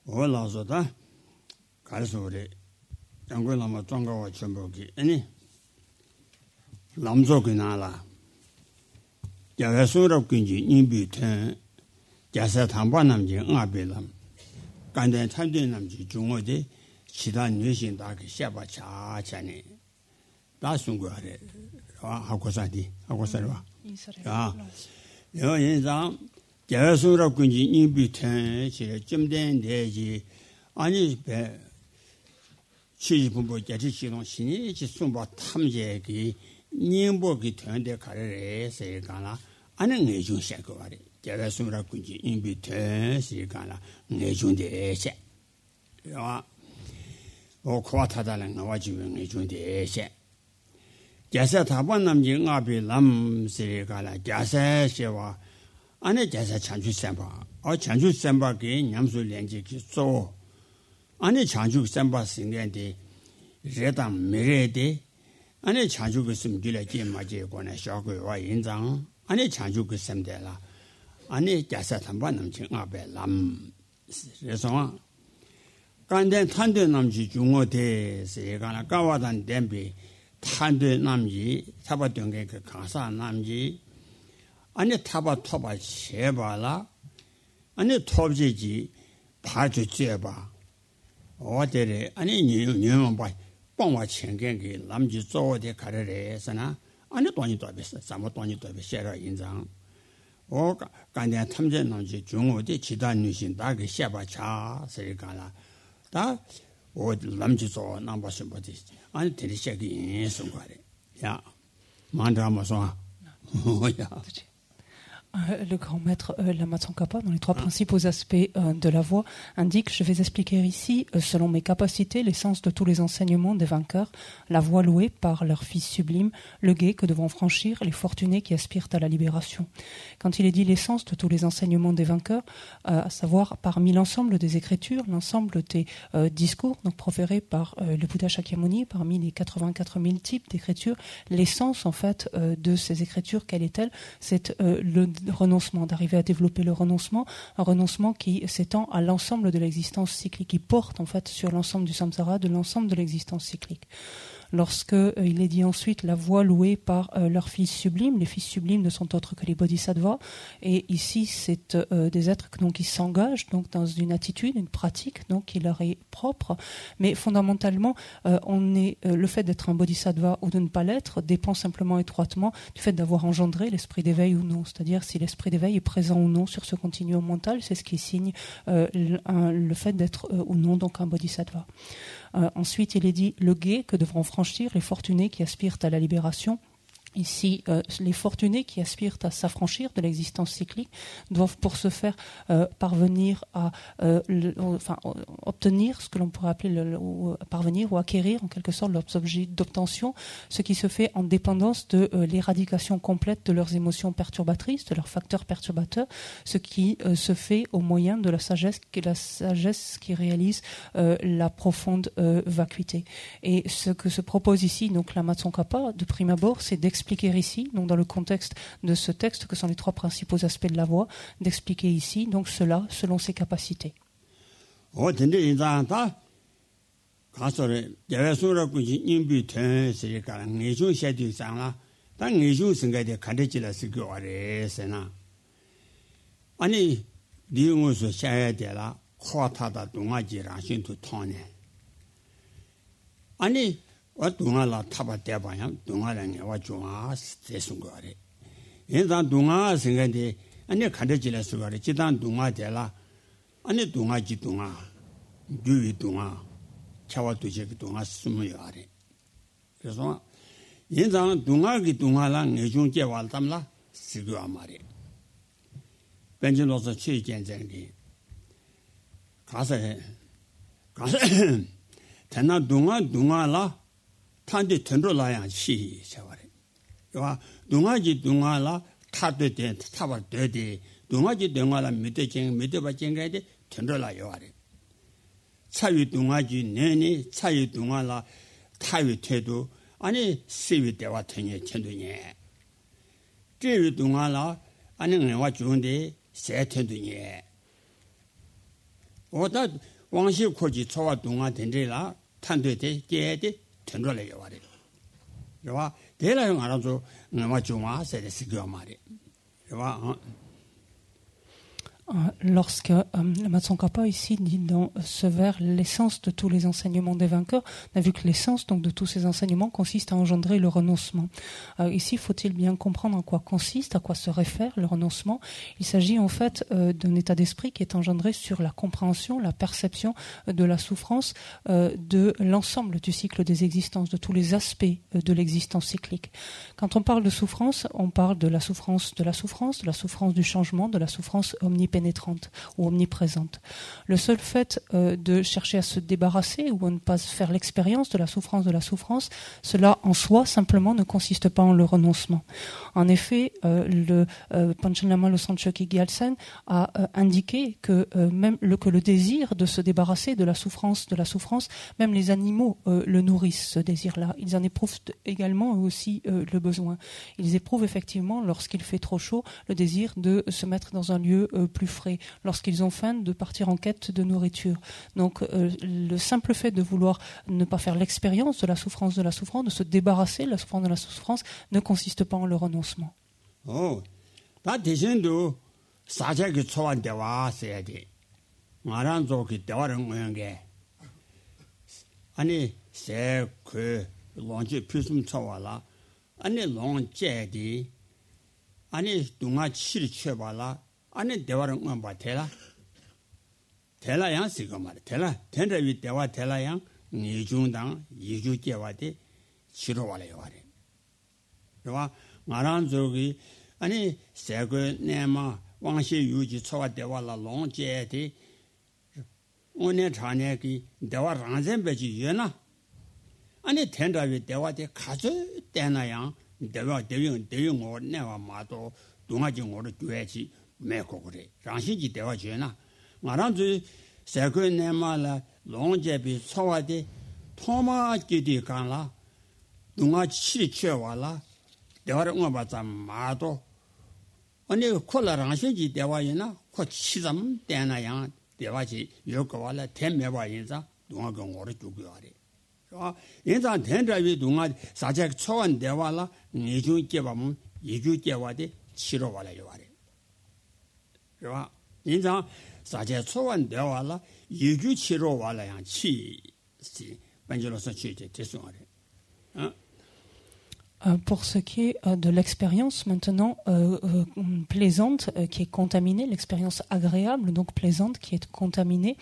올라서다 가르쳐 그래. 장군라마 정가와 전복이 아니 남족이 나라 야외수럽긴지 인비ten 야사 담반남지 응아벨람 간단 참된 남지 중어대 지단 뇌신다게 샤바차차네 다순거래 하고사디 하고사와 야 여인상 야외수럽긴지 인비ten 지 점된 대지 아니 배 취지분부 자치시동 신이 지순바 탐제기 님보기 된데 가래서 가나 아는 내중 시작거 말이 제가스무라 군지 인비테 시가나 내중데 세 야, 코아타달랑 나와지면 내중데 세 자세 다번 남진 앞에 남세가나 자세시와 안에 자세 chan주 셈바 chan주 셈바게 냠수 렌지기 소 안에 chan주 셈바 생년데 레담 메레데 안에 chan주 그 심길에 제마제 권에 샤고와 인장 안에 chan주 그 셈데라 안에 자세 담반 남친 앞에 남 그래서 간된 탄대 남지 중어대 세가나 까와단 댐비 탄대 남지 타바던 그 가사 남지 안에 타바 토바 제발라 안에 톱지지 파주 제바 어데레 아니 니만 봐 뻥와 챙겐게 남지 쪼어대 가르래서나 안에 돈이 더 비싸 사모 돈이 더 비싸라 인장 간단 탐제 남지 중어대 지단 유신 다게 샤바차 세가나 다 남지 쪼 남바신 버지 아니 데리샤기 송가래 야 만다마서 야 Le grand maître Lama Tsongkhapa, dans les trois principaux aspects de la voie, indique: je vais expliquer ici, selon mes capacités, l'essence de tous les enseignements des vainqueurs, la voie louée par leur fils sublime, le guet que devront franchir les fortunés qui aspirent à la libération. Quand il est dit l'essence de tous les enseignements des vainqueurs, à savoir parmi l'ensemble des écritures, l'ensemble des discours donc proférés par le Bouddha Shakyamuni, parmi les 84 000 types d'écritures, l'essence en fait de ces écritures, quelle est-elle? C'est le renoncement, d'arriver à développer le renoncement, un renoncement qui s'étend à l'ensemble de l'existence cyclique, qui porte en fait sur l'ensemble du samsara, de l'ensemble de l'existence cyclique. Lorsque il est dit ensuite la voie louée par leurs fils sublimes, les fils sublimes ne sont autres que les bodhisattvas, et ici c'est des êtres donc qui s'engagent donc dans une attitude, une pratique donc qui leur est propre, mais fondamentalement le fait d'être un bodhisattva ou de ne pas l'être dépend simplement étroitement du fait d'avoir engendré l'esprit d'éveil ou non, c'est-à-dire si l'esprit d'éveil est présent ou non sur ce continuum mental, c'est ce qui signe le fait d'être ou non donc un bodhisattva. Ensuite, il est dit le guet que devront franchir les fortunés qui aspirent à la libération. Ici, les fortunés qui aspirent à s'affranchir de l'existence cyclique doivent pour ce faire parvenir à obtenir ce que l'on pourrait appeler parvenir ou acquérir en quelque sorte leurs objets d'obtention, ce qui se fait en dépendance de l'éradication complète de leurs émotions perturbatrices, de leurs facteurs perturbateurs, ce qui se fait au moyen de la sagesse qui réalise la profonde vacuité. Et ce que se propose ici, donc Lama Tsongkhapa, de prime abord, c'est d'expliquer ici, donc dans le contexte de ce texte, que sont les trois principaux aspects de la voie, d'expliquer ici, donc cela selon ses capacités. 동아라 타바 대방향 동아랑에 와 좋아 대순 거래. 인간 동아 생각에 아니 가르치려서 그래. 지단 동아 되라. 아니 동아지 동아. 유위 동아. 차와도 제 동아 숨어야 해. 그래서 인간 동아기 동아랑 내중제 왔담라 시고 말이. 벤진로서 최견쟁이 가서 대나 동아라 탄데 텐로라야 시 샤와레. 요 동아지 동아라 타되데 타바되데 동아지 동아라 믿어봐쟁가데 텐로라 요아레. 차위 동아지 내니 차위 동아라 타위 태도 아니 세위 대와 tenye 천도nye. 제위 동아라 아니 내와 좋은데 세 천도nye. 오다 왕시 코지 초와 동아 된데라 탄되대 게데 된거래 요와래. 요와 대라형 알아서 아마 좀아 세데스겨 말이. 요와 Lorsque le Matsongkhapa ici dit dans ce vers l'essence de tous les enseignements des vainqueurs, on a vu que l'essence donc de tous ces enseignements consiste à engendrer le renoncement. Ici, faut-il bien comprendre en quoi consiste, à quoi se réfère le renoncement. Il s'agit en fait d'un état d'esprit qui est engendré sur la compréhension, la perception de la souffrance de l'ensemble du cycle des existences, de tous les aspects de l'existence cyclique. Quand on parle de souffrance, on parle de la souffrance du changement, de la souffrance omnipénétrante ou omniprésente. Le seul fait de chercher à se débarrasser ou à ne pas faire l'expérience de la souffrance, cela en soi simplement ne consiste pas en le renoncement. En effet, le Panchen Lama Losang Chökyi Gyaltsen a indiqué que même que le désir de se débarrasser de la souffrance, même les animaux le nourrissent, ce désir-là. Ils en éprouvent également eux aussi le besoin. Ils éprouvent effectivement, lorsqu'il fait trop chaud, le désir de se mettre dans un lieu plus frais, lorsqu'ils ont faim, de partir en quête de nourriture. Donc le simple fait de vouloir ne pas faire l'expérience de la souffrance, de se débarrasser de la souffrance, ne consiste pas en le renoncement. Oh, 다 대신도 사자기 초안 대화 써야 돼. 말한 조기 대화를 모양 게 아니 새그 론지 필승 초와라 아니 론제디 아니 동아 치리 쳐봐라 아니 대화를 뭐 봐대라 대라양 시가 말이야 대라 된다위 대화 대라양 이중당 이주제와데 치료와래 와래 그와 말한 조기 아니 세그 내마 왕시 유지 초와 대화라 롱제디 오늘 전에기 대화 랑젠베지 예나 아니 된다위 대화데 가져 때나양 대화 대용 뭐 내가 마도 동아지 오를 줘야지 매고 그래 랑신지 대화 주나 말한지 세그 내마라 롱제비 초와데 토마기디 간라 동아치 쳐와라 대화를 응어봤자 마도 아니 콜라랑신지 대화이나 코 치잠 때나양 대화지 요거와라 템매와인자 동아가 오를 주고야래 인자 된다위 동아 사제 초원 대화라 니주께바면 이주께와데 치료와라 요와래 그와 인자 사제 초원 대화라 이주 치료와라 양 치시 반절로서 치제 됐어래 Pour ce qui est de l'expérience maintenant plaisante qui est contaminée, l'expérience agréable donc plaisante qui est contaminée,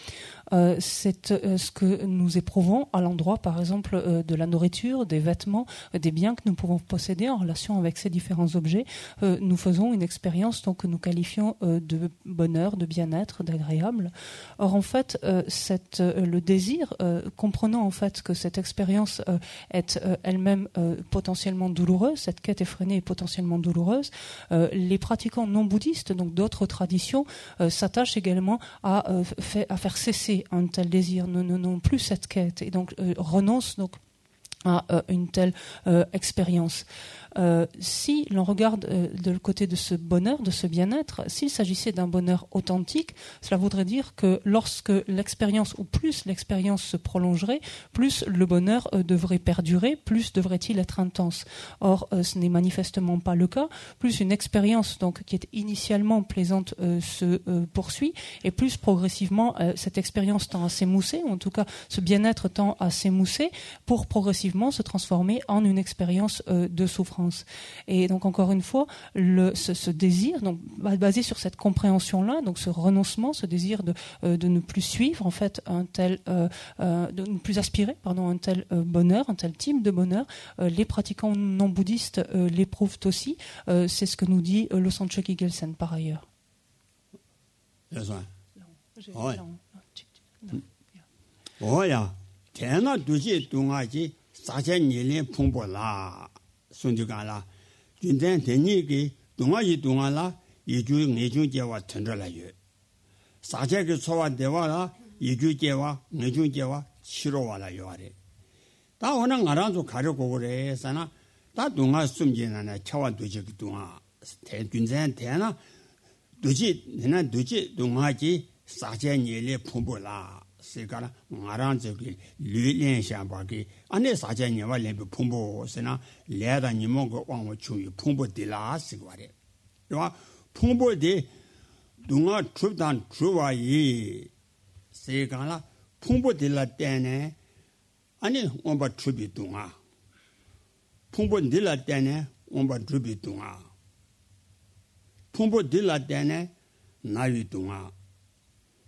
c'est ce que nous éprouvons à l'endroit par exemple de la nourriture, des vêtements, des biens que nous pouvons posséder en relation avec ces différents objets. Nous faisons une expérience donc que nous qualifions de bonheur, de bien-être, d'agréable. Or en fait le désir, comprenant en fait que cette expérience est elle-même potentiellement douloureuse, cette quête effrénée est potentiellement douloureuse. Les pratiquants non bouddhistes, donc d'autres traditions, s'attachent également à faire cesser un tel désir, n'ont plus cette quête et donc renoncent donc à une telle expérience. Si l'on regarde de le côté de ce bonheur, de ce bien-être, s'il s'agissait d'un bonheur authentique, cela voudrait dire que lorsque l'expérience, ou plus l'expérience se prolongerait, plus le bonheur devrait perdurer, plus devrait-il être intense. Or, ce n'est manifestement pas le cas. Plus une expérience donc qui est initialement plaisante se poursuit, et plus progressivement cette expérience tend à s'émousser, ou en tout cas ce bien-être tend à s'émousser, pour progressivement se transformer en une expérience de souffrance. Et donc encore une fois, ce désir, donc basé sur cette compréhension-là, donc ce renoncement, ce désir de ne plus suivre en fait de ne plus aspirer, un tel bonheur, un tel type de bonheur, les pratiquants non bouddhistes l'éprouvent aussi. C'est ce que nous dit Losang Chökyi Gyaltsen par ailleurs. 손주가라 준전 대니기 동아지 동아라 이주 내주제와 전달하여 사제의 소와 대화라 이주제와 내주제와 치료와라 요아래 다 오늘 알아서 가려고 그래서나 다 동아 숨지나나 차와 두지 동아 대준전 대나 두지 내나 두지 동아지 사제니에 풍부라 세가라 나랑 저기 류련 샤바기 안에 사제니와 렘부 풍부스나 레다 니모고 왕고 추이 풍부딜라 시과래 요 풍부디 동아 출단 주와이 세가라 풍부딜라 때네 아니 원바 추비 동아 풍부딜라 때네 원바 주비 동아 풍부딜라 때네 나위 동아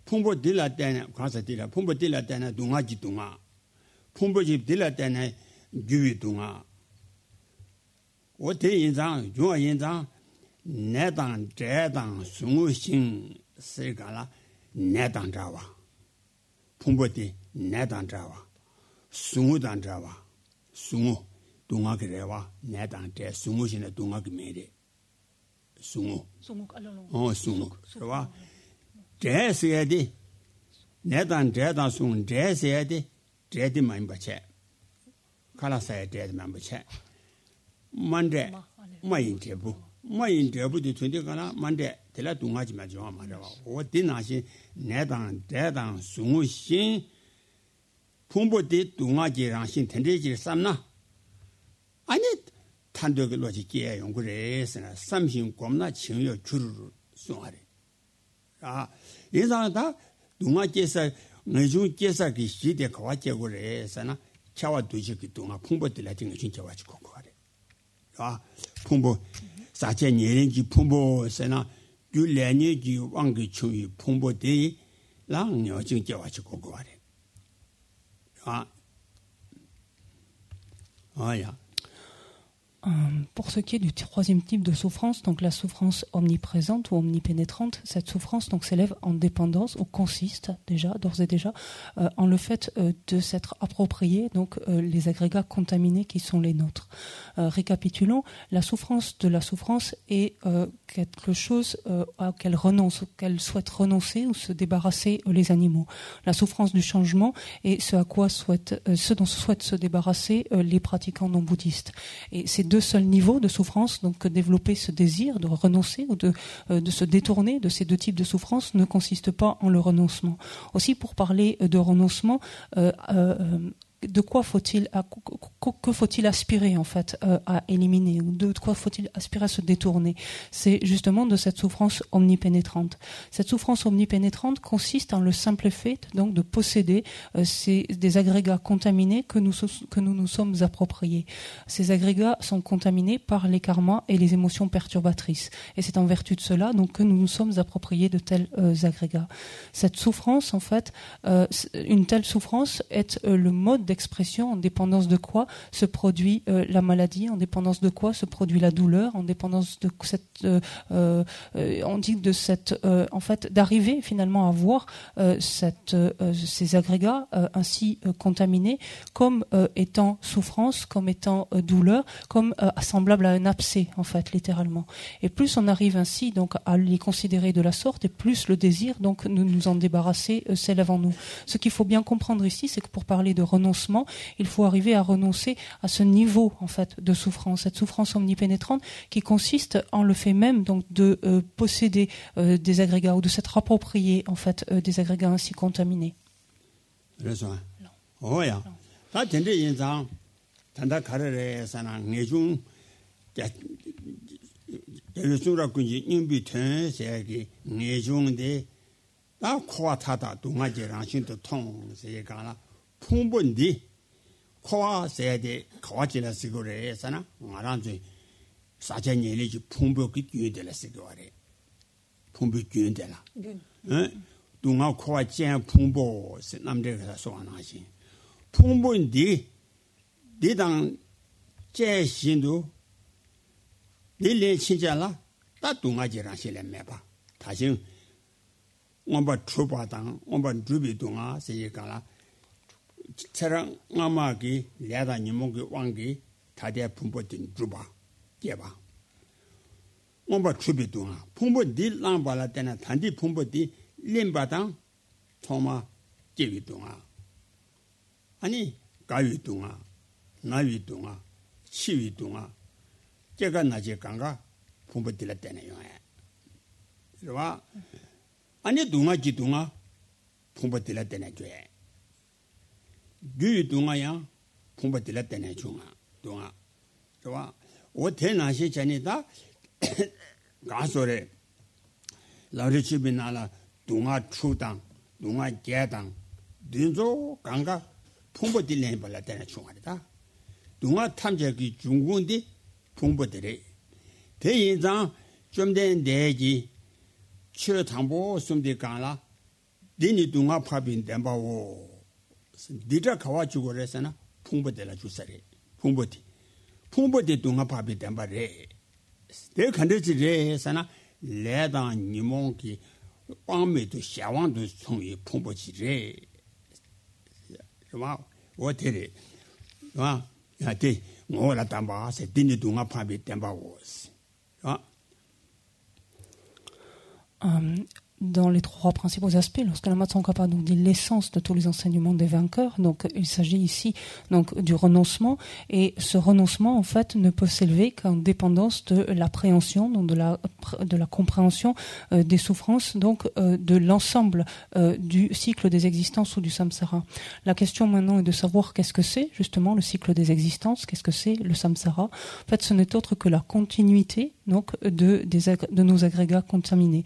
풍부 딜라 때네 가서 딜라 풍부 딜라 때네 동아지 동아 풍부집 딜라 때네 규위 동아 어때 인상 중앙 인상 내당 재당 송우신 세가라 내당 자와 풍부디 내당 자와 송우당 자와 송우 동아 그래와 내당 재 송우신의 동아 그메리 송우 송우 그래와 제세야디 내단 제단 송 제세야디 제디 만바체 칼라사야 제디 만바체 만데 마인제부 마인제부디 튼디가나 만데 텔라 동아지 마죠 말아와 어디나시 내단 제단 송우신 풍부디 동아지랑 신 텐데지 삼나 아니 탄도를 로지 게 연구래서나 삼신 겁나 칭여 주르르 송하래 아, 인상다 동아께서 내중께서 그 시대 가와제고래서나 차와 두시기 동아 풍부들라 등을 진짜 가지고 거래. 아, 풍부 사제年기 풍부서나 귤래니기 왕기 충이 풍부들이 랑녀 진짜 가지고 거래. 아야. Pour ce qui est du troisième type de souffrance, donc la souffrance omniprésente ou omnipénétrante, cette souffrance donc s'élève en dépendance ou consiste déjà, d'ores et déjà, en le fait de s'être approprié donc les agrégats contaminés qui sont les nôtres. Récapitulons, la souffrance de la souffrance est quelque chose auquel souhaitent renoncer ou se débarrasser les animaux. La souffrance du changement est ce dont souhaitent se débarrasser les pratiquants non bouddhistes. Et ces deux seuls niveaux de souffrance, donc développer ce désir de renoncer ou de se détourner de ces deux types de souffrance, ne consiste pas en le renoncement. Aussi, pour parler de renoncement, de quoi que faut-il aspirer en fait à éliminer, ou de quoi faut-il aspirer à se détourner? C'est justement de cette souffrance omnipénétrante. Cette souffrance omnipénétrante consiste en le simple fait donc de posséder des agrégats contaminés que nous nous sommes appropriés. Ces agrégats sont contaminés par les karmas et les émotions perturbatrices, et c'est en vertu de cela donc que nous nous sommes appropriés de tels agrégats. Cette souffrance en fait, une telle souffrance est le mode d'expression en dépendance de quoi se produit la maladie, en dépendance de quoi se produit la douleur, en dépendance de cette on dit de cette en fait d'arriver finalement à voir ces agrégats ainsi contaminés comme étant souffrance, comme étant douleur, comme semblable à un abcès en fait littéralement. Et plus on arrive ainsi donc à les considérer de la sorte, et plus le désir donc de nous en débarrasser s'élève en nous. Ce qu'il faut bien comprendre ici, c'est que pour parler de renoncement, il faut arriver à renoncer à ce niveau en fait de souffrance, cette souffrance omnipénétrante qui consiste en le fait même donc de posséder des agrégats ou de s'être approprié en fait des agrégats ainsi contaminés. 풍분디 코아세데 코아지라 시고레잖아. 말한지 사제니리지 풍부기 뒤에들 시고레. 풍부 뒤에들라. 응? 동아 코아지엔 풍부 남들가 소환하시. 풍분디 니당 제신도 니레 친자라 다 동아지랑 실례매 봐. 다시 원바 추바당 원바 주비 동아 세가라. 차랑 아마기 레다니 목이 왕기 다대 풍부된 주바 개바 뭔가 주비도나 풍부디 랑발라 때나 단디 풍부디 림바당 토마 제비도나 아니 가위도나 나위도나 치위도나 제가 나제 강가 풍부디라 때네요. 그러와 아니 동아지 동아 풍부들라 때네 돼. 류 동아야 풍부들라 때네 중아 동아. 좋아. 오테나시 전이다 가소래 라르치비 나라 동아 추당 동아 계당 든조 강가 풍부들네 발라 때네 중아다. 동아 탐색이 중국인데 풍부들이 대인장 좀 된 대지 최탐보 숨디 강라 니니 동아 파빈 덴바오 니자 가와주고 그랬잖아 풍부들라 주사리 풍부디 동아 파빈 덴바래 내 간데지래 했잖아 레당 니몽기 빵메도 샤왕도 총이 풍부지래 와 어때래 와 야대 뭐라 담바세 니니 동아 파빈 덴바오 Dans les trois principaux aspects, lorsque la Matsongkhapa donc dit l'essence de tous les enseignements des vainqueurs, donc il s'agit ici donc du renoncement, et ce renoncement en fait ne peut s'élever qu'en dépendance de l'appréhension, donc de la compréhension des souffrances, donc de l'ensemble du cycle des existences ou du samsara. La question maintenant est de savoir qu'est-ce que c'est justement le cycle des existences, qu'est-ce que c'est le samsara. En fait, ce n'est autre que la continuité donc de nos agrégats contaminés.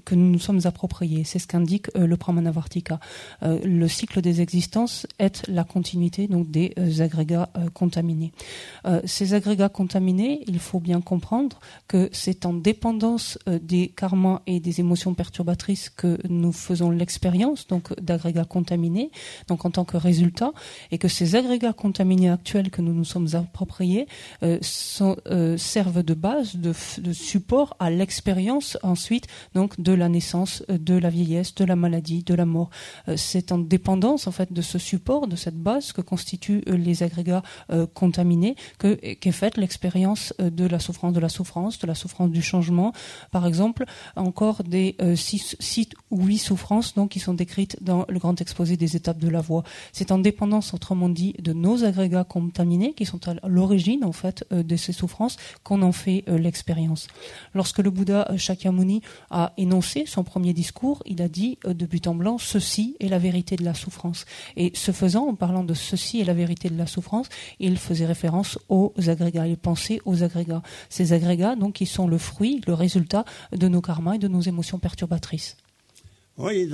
Que nous nous sommes appropriés. C'est ce qu'indique le Pramanavartika. Le cycle des existences est la continuité donc des agrégats contaminés. Ces agrégats contaminés, il faut bien comprendre que c'est en dépendance des karmas et des émotions perturbatrices que nous faisons l'expérience donc d'agrégats contaminés, donc en tant que résultat, et que ces agrégats contaminés actuels que nous nous sommes appropriés servent de base, de support à l'expérience ensuite donc de la naissance, de la vieillesse, de la maladie, de la mort. C'est en dépendance en fait de ce support, de cette base que constituent les agrégats contaminés qu'est faite l'expérience de la souffrance, de la souffrance du changement. Par exemple, encore des 6 ou 8 souffrances donc, qui sont décrites dans le grand exposé des étapes de la voie. C'est en dépendance, autrement dit, de nos agrégats contaminés qui sont à l'origine en fait de ces souffrances qu'on en fait l'expérience. Lorsque le Bouddha Shakyamuni a énoncé son premier discours, il a dit de but en blanc, ceci est la vérité de la souffrance. Et ce faisant, en parlant de ceci est la vérité de la souffrance, il faisait référence aux agrégats, il pensait aux agrégats. Ces agrégats, donc, qui sont le fruit, le résultat de nos karmas et de nos émotions perturbatrices. Oui,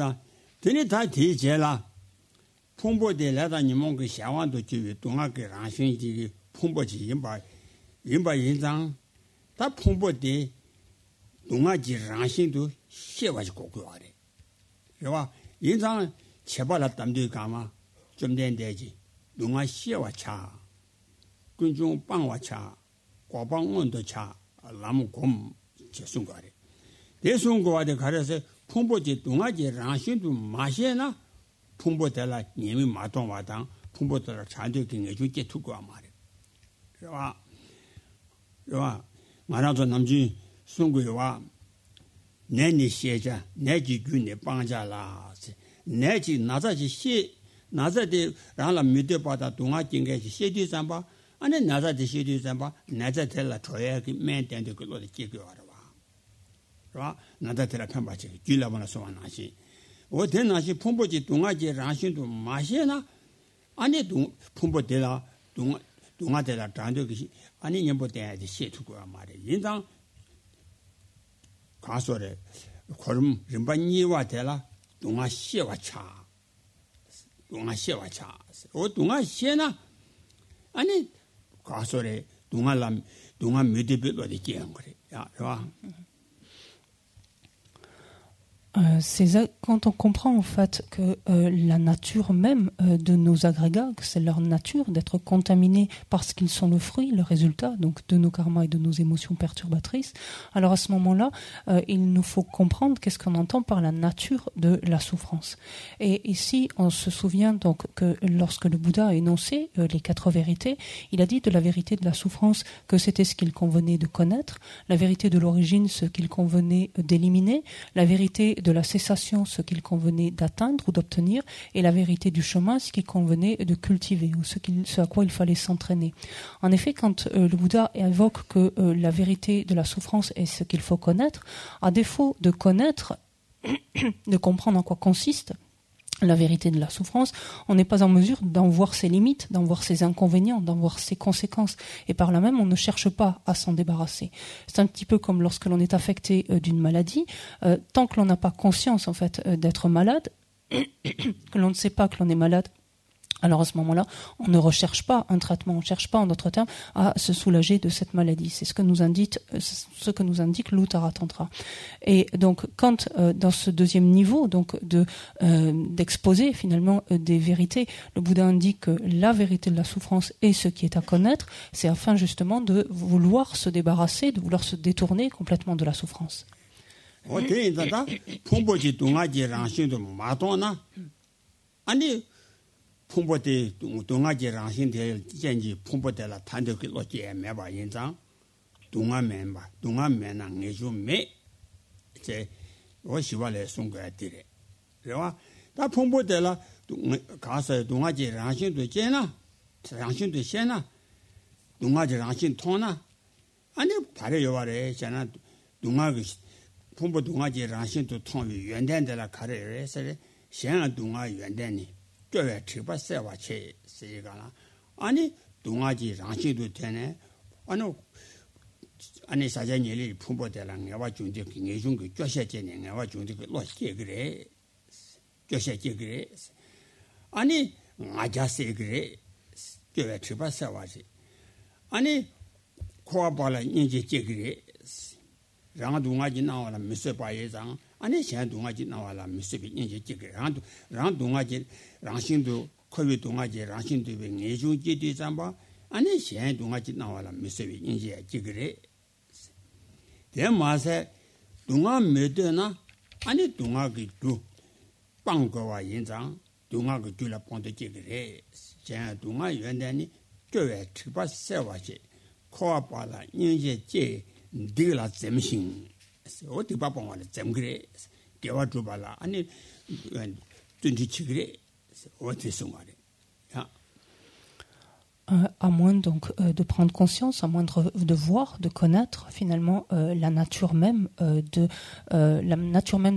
동아지 랑신도 시와지 고고하래. 그봐 인상 제발라 담도 가마 좀 된대지. 동아 시와 차. 군중 빵와 차. 과방원도 차. 남곰 제송거래. 대송거와데 가려서 풍보지 동아지 랑신도 마셔나 풍보달라 님이 마동 와당 풍보달라 잔도 경에 주게 두고 말해. 그봐 말아서 남지 송구와 내니 시자 내지 균에 방자라 내지 나자지 시 나자데 라라 미데바다 동아진게 시디 잠바 아니 나자데 시디 잠바 나자텔라 토야기 멘텐데 그로데 끼고와라 봐 나자텔라 탐바지 줄라바나 소만하시 오데나시 풍보지 동아지 라신도 마시나 아니 풍보데라 동아데라 단도기 아니 년보대야지 시투고와 말에 인상 가소래 걸음 림반이와 대라 동아 시와차 오 동아 시나 아니 가소래 동아람 동아 미드빌로디 끼한 거래 야 봐. Quand on comprend en fait que la nature même de nos agrégats, que c'est leur nature d'être contaminés parce qu'ils sont le fruit, le résultat donc de nos karmas et de nos émotions perturbatrices, alors à ce moment-là, il nous faut comprendre qu'est-ce qu'on entend par la nature de la souffrance. Et ici, on se souvient donc que lorsque le Bouddha a énoncé les 4 vérités, il a dit de la vérité de la souffrance que c'était ce qu'il convenait de connaître, la vérité de l'origine, ce qu'il convenait d'éliminer, la vérité de la cessation, ce qu'il convenait d'atteindre ou d'obtenir, et la vérité du chemin, ce qu'il convenait de cultiver, ou ce à quoi il fallait s'entraîner. En effet, quand le Bouddha évoque que la vérité de la souffrance est ce qu'il faut connaître, à défaut de connaître de comprendre en quoi consiste la vérité de la souffrance, on n'est pas en mesure d'en voir ses limites, d'en voir ses inconvénients, d'en voir ses conséquences. Et par là même, on ne cherche pas à s'en débarrasser. C'est un petit peu comme lorsque l'on est affecté d'une maladie. Tant que l'on n'a pas conscience en fait d'être malade, que l'on ne sait pas que l'on est malade, alors à ce moment-là, on ne recherche pas un traitement, on ne cherche pas, en d'autres termes, à se soulager de cette maladie. C'est ce que nous indique l'Uttara Tantra. Et donc, quand dans ce deuxième niveau, donc d'exposer finalement des vérités, le Bouddha indique que la vérité de la souffrance est ce qui est à connaître, c'est afin justement de vouloir se débarrasser, de vouloir se détourner complètement de la souffrance. 풍보대 동아지 랑신대 전지 풍보대라 단독 로지에 매바 인장 동아면바 동아면은 내주매 이제我喜欢来 송거들이 그래와 다 풍보대라 가서 동아지 랑신도 제나 랑신도 세나 동아지 랑신 통나 아니 다른 요발에 제나 동아그 풍보 동아지 랑신도 통이 연단들라 가래서 시행한 동아 연단이 뼈에 집어 세와체 세가나 아니 동아지 랑시도 되네 아니 사장님이 풍보대랑 내가 중대 내중 그 쪄셔제네 내가 중대 그 로시게 그래 쪄셔제 그래 아니 아자세 그래 뼈에 집어 세와체 아니 코아발라 인제 그래 랑 동아지 나와라 미세바예장 아니 현 동아지 나와라 미세비 인제 그래 랑 동아지 랑신도 코비 동아지 랑신도 내중지디 잠바 아니 현 동아지 나와라 미세비 인제 그래 대마세 동아 메드나 아니 동아기 두 빵거와 인장 동아기 줄라 ponte 그래 현 동아 연단이 교회 특바 세와지 코아발라 인제 제 네가 점심 어디 바빠만 점 그래 개와 줘발라 아니 든지 그래 어디 송아래 à moins donc de prendre conscience, à moins de voir, de connaître finalement la nature même de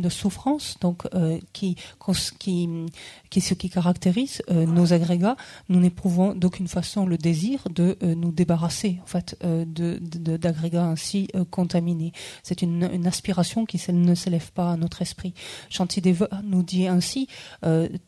souffrance, donc qui ce qui caractérise nos agrégats. Nous n'éprouvons d'aucune façon le désir de nous débarrasser en fait d'agrégats ainsi contaminés. C'est une aspiration qui ne s'élève pas à notre esprit. Shantideva nous dit ainsi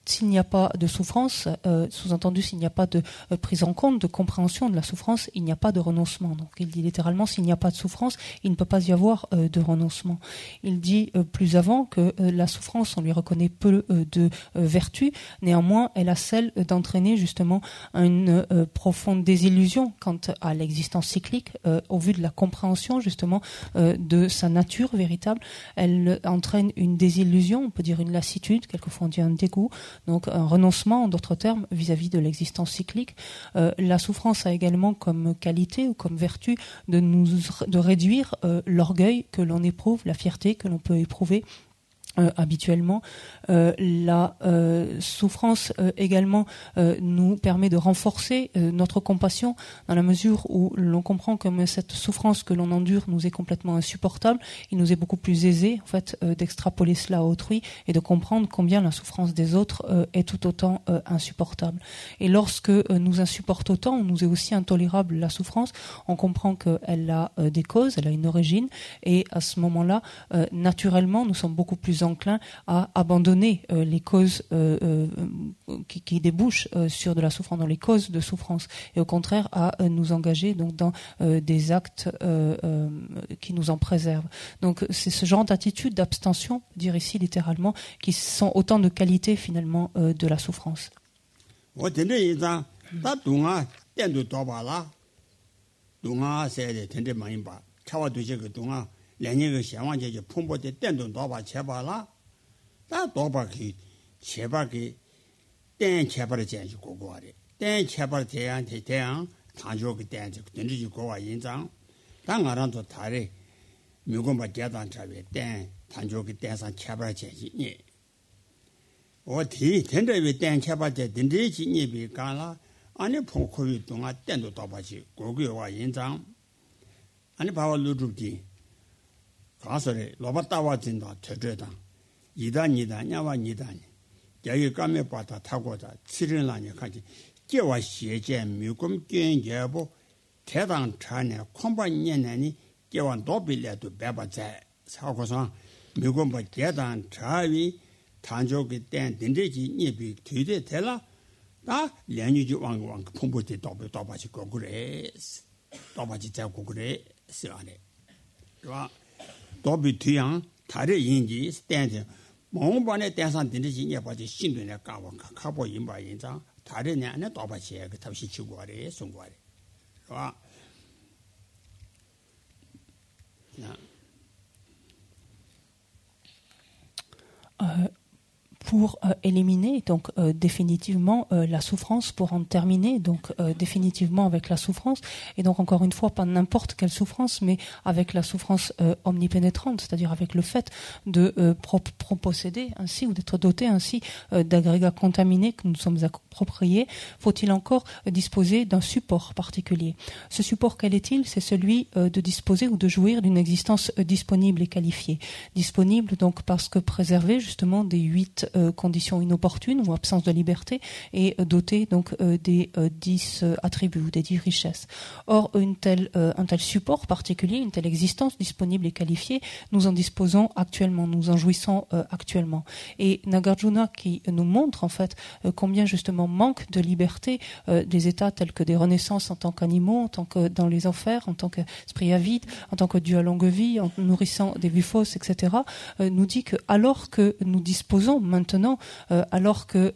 s'il n'y a pas de souffrance, sous-entendu s'il n'y a pas de prise en compte, de compréhension de la souffrance, il n'y a pas de renoncement. Donc il dit littéralement s'il n'y a pas de souffrance, il ne peut pas y avoir de renoncement. Il dit plus avant que la souffrance, on lui reconnaît peu de vertu, néanmoins elle a celle d'entraîner justement une profonde désillusion quant à l'existence cyclique au vu de la compréhension justement de sa nature véritable. Elle entraîne une désillusion, on peut dire une lassitude, quelquefois on dit un dégoût, donc un renoncement en d'autres termes vis-à-vis de l'existence cyclique. La souffrance a également comme qualité ou comme vertu de réduire l'orgueil que l'on éprouve, la fierté que l'on peut éprouver habituellement. La souffrance également nous permet de renforcer notre compassion dans la mesure où l'on comprend que cette souffrance que l'on endure nous est complètement insupportable. Il nous est beaucoup plus aisé en fait d'extrapoler cela à autrui et de comprendre combien la souffrance des autres est tout autant insupportable. Et lorsque nous insupporte autant, nous est aussi intolérable la souffrance, on comprend qu'elle a des causes, elle a une origine, et à ce moment-là, naturellement, nous sommes beaucoup plus enclin à abandonner les causes qui débouchent sur de la souffrance, dans les causes de souffrance, et au contraire à nous engager donc dans des actes qui nous en préservent. Donc c'est ce genre d'attitude, d'abstention, dire ici littéralement, qui sont autant de qualités finalement de la souffrance. 내년에 시험한테 풍부대 땐도 도바 제발라 다 도바기 제발기 땐 제발을 제시 고고하래 땐 제발 대한테 대한 단조기 땐지 던지지 고와 인장 당아란도 다래 미국마 계단 잡에 땐 단조기 땐상 제발 제시니 어디 된대비 땐 제발 제 던지지 니비 간라 아니 풍코위 동아 땐도 도바지 고고와 인장 아니 바와 루루기 가서래 로바타와 진다 퇴퇴다 이단이다 냐와 니다니 야기 까메 바다 타고다 치르라니 가지 제와 시제 미금 견제보 대당 차네 콤바년나니 제와 노빌레도 배바자 사고서 미금 바 대당 차위 단조기 땐 딘데지 니비 뒤대 될라 나 련유지 왕왕 풍부지 도바지 고그래 도바지 자고 그래 쓰라네 와 도비 뒤양 다른 인지 스탠드 몽반에 대상 딘데지 니바지 신도네 가와 가보 인바 인장 다른 안에 도바지 그 답시 주고하래 송고하래 와 Pour éliminer donc définitivement la souffrance, pour en terminer donc définitivement avec la souffrance, et donc encore une fois pas n'importe quelle souffrance, mais avec la souffrance omnipénétrante, c'est-à-dire avec le fait de posséder ainsi ou d'être doté ainsi d'agrégats contaminés que nous sommes appropriés, faut-il encore disposer d'un support particulier. Ce support, quel est-il? C'est celui de disposer ou de jouir d'une existence disponible et qualifiée. Disponible donc parce que préservée justement des 8 conditions inopportunes ou absence de liberté et doté donc des 10 attributs ou des 10 richesses. Or, un tel support particulier, une telle existence disponible et qualifiée, nous en disposons actuellement, nous en jouissons actuellement. Et Nagarjuna qui nous montre en fait combien justement manque de liberté des états tels que des renaissances en tant qu'animaux, en tant que dans les enfers, en tant qu'esprit avide, en tant que dieu à longue vie, en nourrissant des vues fausses, etc., nous dit que alors que nous disposons maintenant, alors que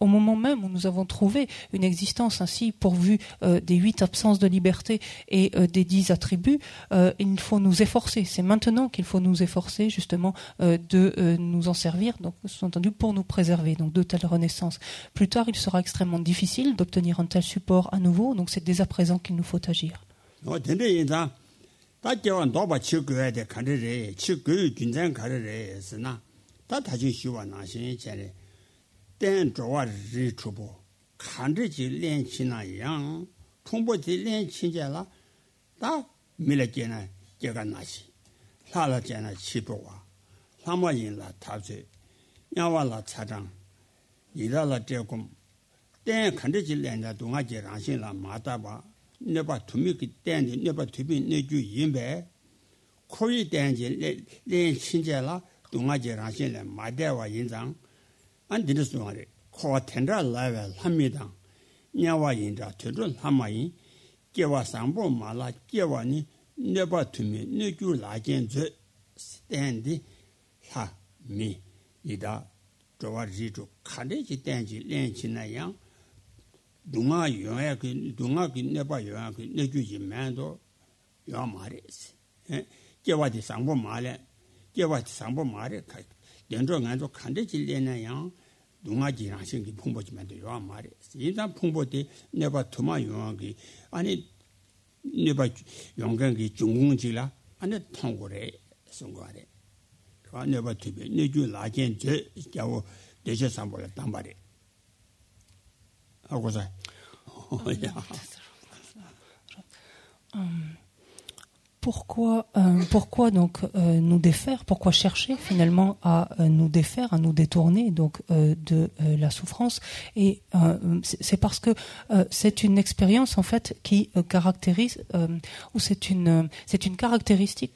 au moment même où nous avons trouvé une existence ainsi pourvue des 8 absences de liberté et des 10 attributs, il faut nous efforcer. C'est maintenant qu'il faut nous efforcer justement de nous en servir, donc sous-entendu pour nous préserver donc de telles renaissances. Plus tard, il sera extrêmement difficile d'obtenir un tel support à nouveau, donc c'est dès à présent qu'il nous faut agir. 다 다시 시와 나신 전에 땐 좋아 리추보 칸르지 렌치나 양 풍보지 렌치자라 다 밀레게나 제가 나시 살라제나 치보와 사마인라 타제 야와라 차장 이라라 제금 땐 칸르지 렌자 동아제 라신라 마다바 네바 투미기 땐이 네바 투비 네주 임베 코이 땐지 렌치자라 동아제 라신레 마대와 인장 안 들으스노래 코 텐다 라벨 합니다. 냐와 인자 되들 하마이 깨와 상보 말라 깨와니 네바투미 네주 라겐즈 스탠디 하미 이다 저와지도 칸데지 땡지 렌치나양 동아 요야 그 동아 그 네바 요야 그 네주지만도 요 말이지 깨와디 상보 말에 깨와 상보 말에 연정 안도 칸데지 렌나양 동아지랑 생기 풍보지만도 요 말이 일단 풍보대 내가 도마 용하기 아니 내가 용간기 중공지라 아니 통고래 송거래 그 내가 뒤에 내주 라겐 저 자고 대체 상보를 담바래 하고서 Pourquoi donc nous défaire? Pourquoi chercher finalement à nous défaire, à nous détourner donc de la souffrance? Et c'est parce que c'est une expérience en fait qui caractérise ou c'est une caractéristique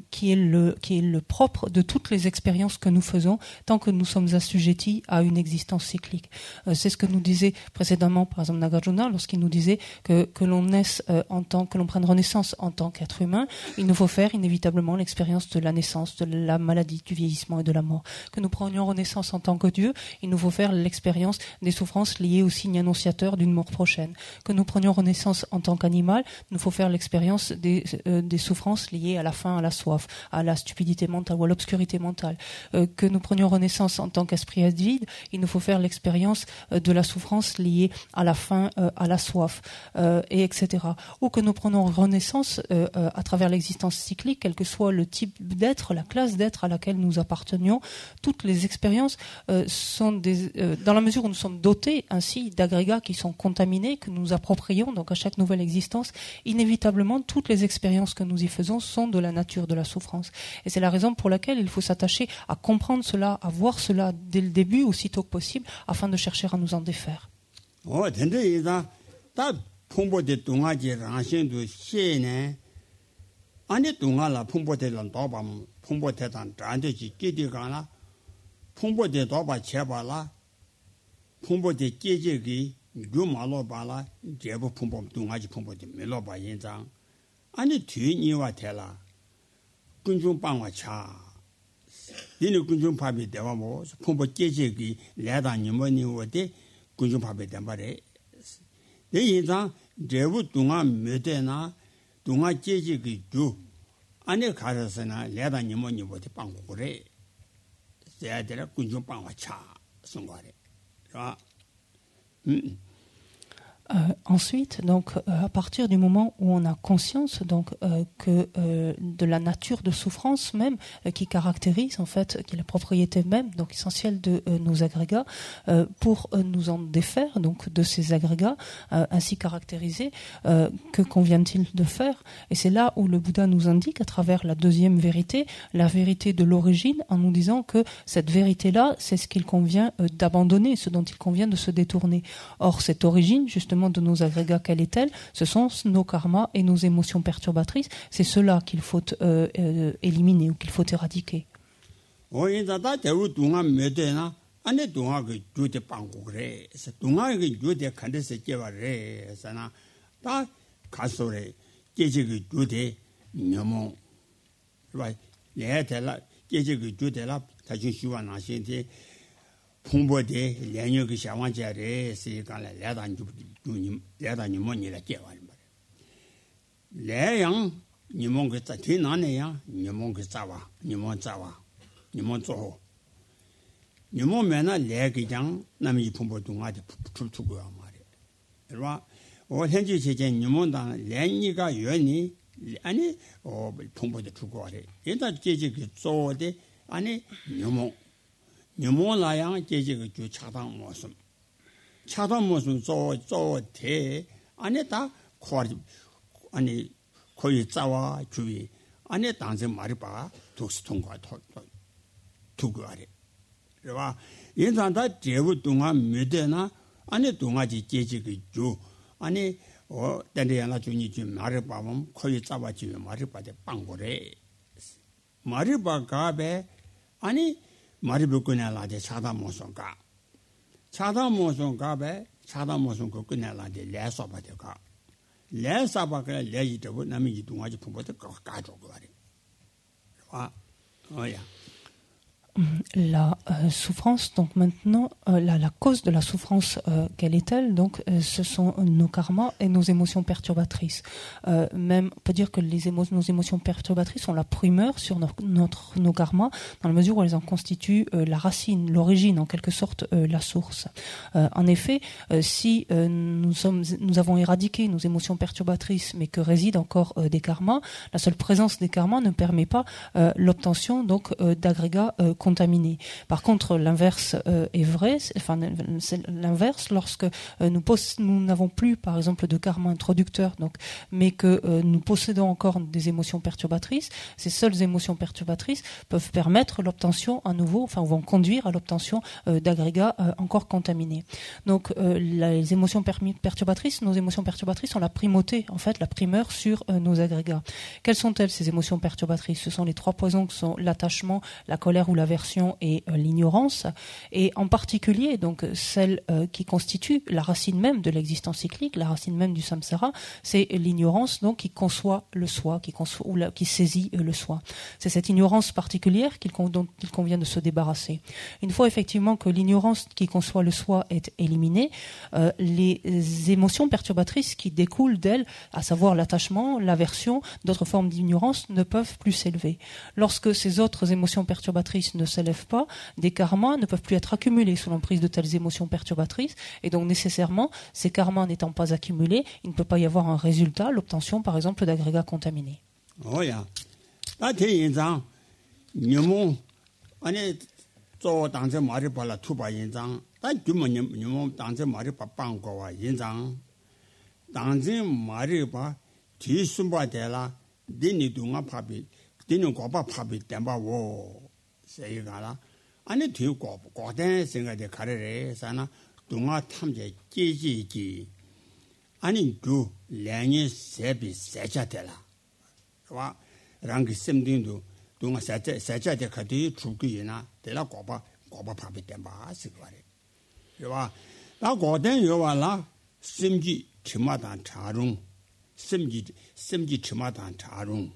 qui est le propre de toutes les expériences que nous faisons tant que nous sommes assujettis à une existence cyclique. C'est ce que nous disait précédemment par exemple Nagarjuna lorsqu'il nous disait que l'on naisse que l'on prenne renaissance en tant qu'être humain, il nous faut faire inévitablement l'expérience de la naissance, de la maladie, du vieillissement et de la mort. Que nous prenions renaissance en tant que Dieu, il nous faut faire l'expérience des souffrances liées au signe annonciateur d'une mort prochaine. Que nous prenions renaissance en tant qu'animal, il nous faut faire l'expérience des souffrances liées à la faim, à la soif, à la stupidité mentale ou à l'obscurité mentale. Que nous prenions renaissance en tant qu'esprit avide, il nous faut faire l'expérience de la souffrance liée à la faim, à la soif, et etc. Ou que nous prenons renaissance expériences à travers l'existence cyclique, quel que soit le type d'être, la classe d'être à laquelle nous appartenions, toutes les expériences sont dans la mesure où nous sommes dotés ainsi d'agrégats qui sont contaminés, que nous approprions donc à chaque nouvelle existence, inévitablement toutes les expériences que nous y faisons sont de la nature de la souffrance. Et c'est la raison pour laquelle il faut s'attacher à comprendre cela, à voir cela dès le début, aussitôt que possible, afin de chercher à nous en défaire. 풍보대 동아지 라신도 시에네 아니 동아라 풍보대란 도밤 풍보대단 단대지 끼디가나 풍보대 도바 제발라 풍보대 깨제기 유마로 발라 제부 풍보 동아지 풍보대 멜로바 인장 아니 뒤니와 대라 군중 방와 차 니네 군중 밥이 대와 뭐 풍보 깨제기 레다니 뭐니 어디 군중 밥이 된바래 인상 제부 동아 메데나 동아 제지기 주 안에 가서나 레다니 뭐니 어디 빵고 그래 제아들아 군중 빵와 차 송거래 자 Ensuite, donc, à partir du moment où on a conscience donc que de la nature de souffrance même qui caractérise en fait, qui est la propriété même donc essentielle de nos agrégats, pour nous en défaire donc de ces agrégats ainsi caractérisés, que convient-il de faire? Et c'est là où le Bouddha nous indique à travers la deuxième vérité, la vérité de l'origine, en nous disant que cette vérité-là, c'est ce qu'il convient d'abandonner, ce dont il convient de se détourner. Or, cette origine, justement, de nos agrégats, quelle est-elle? Ce sont nos karmas et nos émotions perturbatrices. C'est cela qu'il faut éliminer ou qu'il faut éradiquer. 풍보대 연역이 샤완자래 세간에 레다니 뭐니라 깨와리 말이야 레양 니몬 그 뒤나네야 니몬 그 자와 니몬 조호 니몬 매나 레기장 남이 풍보 동아지 풀투고 말이야 그러나 현지 제제 니몬당 레니가 연이 아니 풍보대 두고 와래 일단 제제 그 조대 아니 니몬라양 제제가 주 차당 모습 대 안에다 코리 아니 거의 자와 주위 안에 당신 말이 봐 독스통과 두고 아래 그러나 인산다 제부 동안 메데나 안에 동아지 제제가 주 아니 때려나 주니 좀 말을 봐면 거의 자와 주위 말을 봐대 빵고래 말을 봐 가베 아니 마리부꾼야라데 차다모송가 차다모송가베 차다모송고 끝내라데 레서바데가 레서바가 레이도 남이 이동하지 풍보도 가져고 말이 어야 La souffrance, donc maintenant, la cause de la souffrance, quelle est-elle? Donc, ce sont nos karmas et nos émotions perturbatrices. Même, on peut dire que nos émotions perturbatrices ont la primeur sur nos karmas, dans la mesure où elles en constituent la racine, l'origine, en quelque sorte, la source. En effet, si nous avons éradiqué nos émotions perturbatrices, mais que résident encore des karmas, la seule présence des karmas ne permet pas l'obtention donc d'agrégats contaminés. Par contre, l'inverse est vrai. C'est l'inverse lorsque nous n'avons plus, par exemple, de karma introducteur, donc, mais que nous possédons encore des émotions perturbatrices. Ces seules émotions perturbatrices peuvent permettre l'obtention à nouveau, enfin, vont conduire à l'obtention d'agrégats encore contaminés. Donc, les émotions perturbatrices, nos émotions perturbatrices ont la primauté, en fait, la primeur sur nos agrégats. Quelles sont-elles, ces émotions perturbatrices? Ce sont les trois poisons qui sont l'attachement, la colère ou l'aversion et l'ignorance, et en particulier donc celle qui constitue la racine même de l'existence cyclique, la racine même du samsara, c'est l'ignorance donc qui conçoit le soi, qui saisit le soi. C'est cette ignorance particulière dont il convient de se débarrasser. Une fois effectivement que l'ignorance qui conçoit le soi est éliminée, les émotions perturbatrices qui découlent d'elle, à savoir l'attachement, l'aversion, d'autres formes d'ignorance, ne peuvent plus s'élever. Lorsque ces autres émotions perturbatrices ne ne s'élève pas, des karmas ne peuvent plus être accumulés sous l'emprise de telles émotions perturbatrices. Et donc, nécessairement, ces karmas n'étant pas accumulés, il ne peut pas y avoir un résultat, l'obtention, par exemple, d'agrégats contaminés. Oh, yeah. 아니 저 당제 말이 발라 투바 인장 다 규모님 당제 말이 바빵고와 인장 당제 말이 바 뒤숨바데라 니니 동아 파비 니니 고바 파비 템바wo 세이가라 아니 뒤고 고된 생각에 가래래 사나 동아 탐제 제지지 아니 두 량이 세비 세자데라 와 랑기 셈딩도 동아 세자데 카디 주기이나 데라 고바 파비 템바 시거래 와 나 고된 요와라 심지 치마단 차롱 심지 치마단 차롱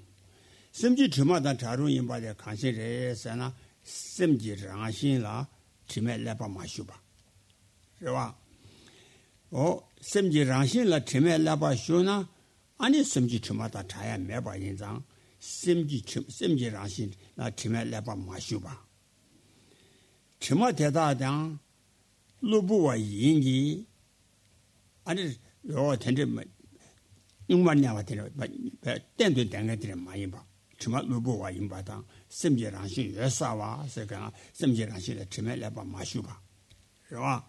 심지 치마단 차롱 인바데 간시레서나 심지 랑신라 치멜레바 마슈바 와 심지 랑신라 치멜레바 쇼나 아니 심지 치마단 차야 매바 인장 심지 랑신 나 치멜레바 마슈바 치마 대다당 루부와 인기 아니 요 텐데 용만냐와 되는 땡도 땡게들 많이 봐. 정말 루부와 인바당 심지랑신 예사와 세가 심지랑신의 처음에 봐 마슈바. 그와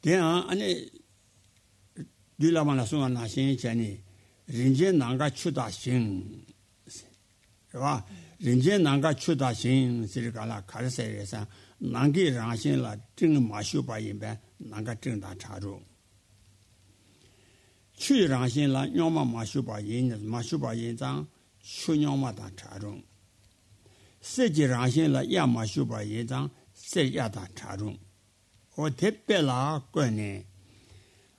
대한 아니 뒤라만나 소나 나신 전에人间 난가 추다신 그와人间 난가 추다신 시르가라 가르세에서 난기랑신라 정 마슈바 인배 난가 정다 차로 去让心了，要么马修把人章，去要么当茶中。实际让心了，要么修把人章，实也当茶中。我特别啦观念，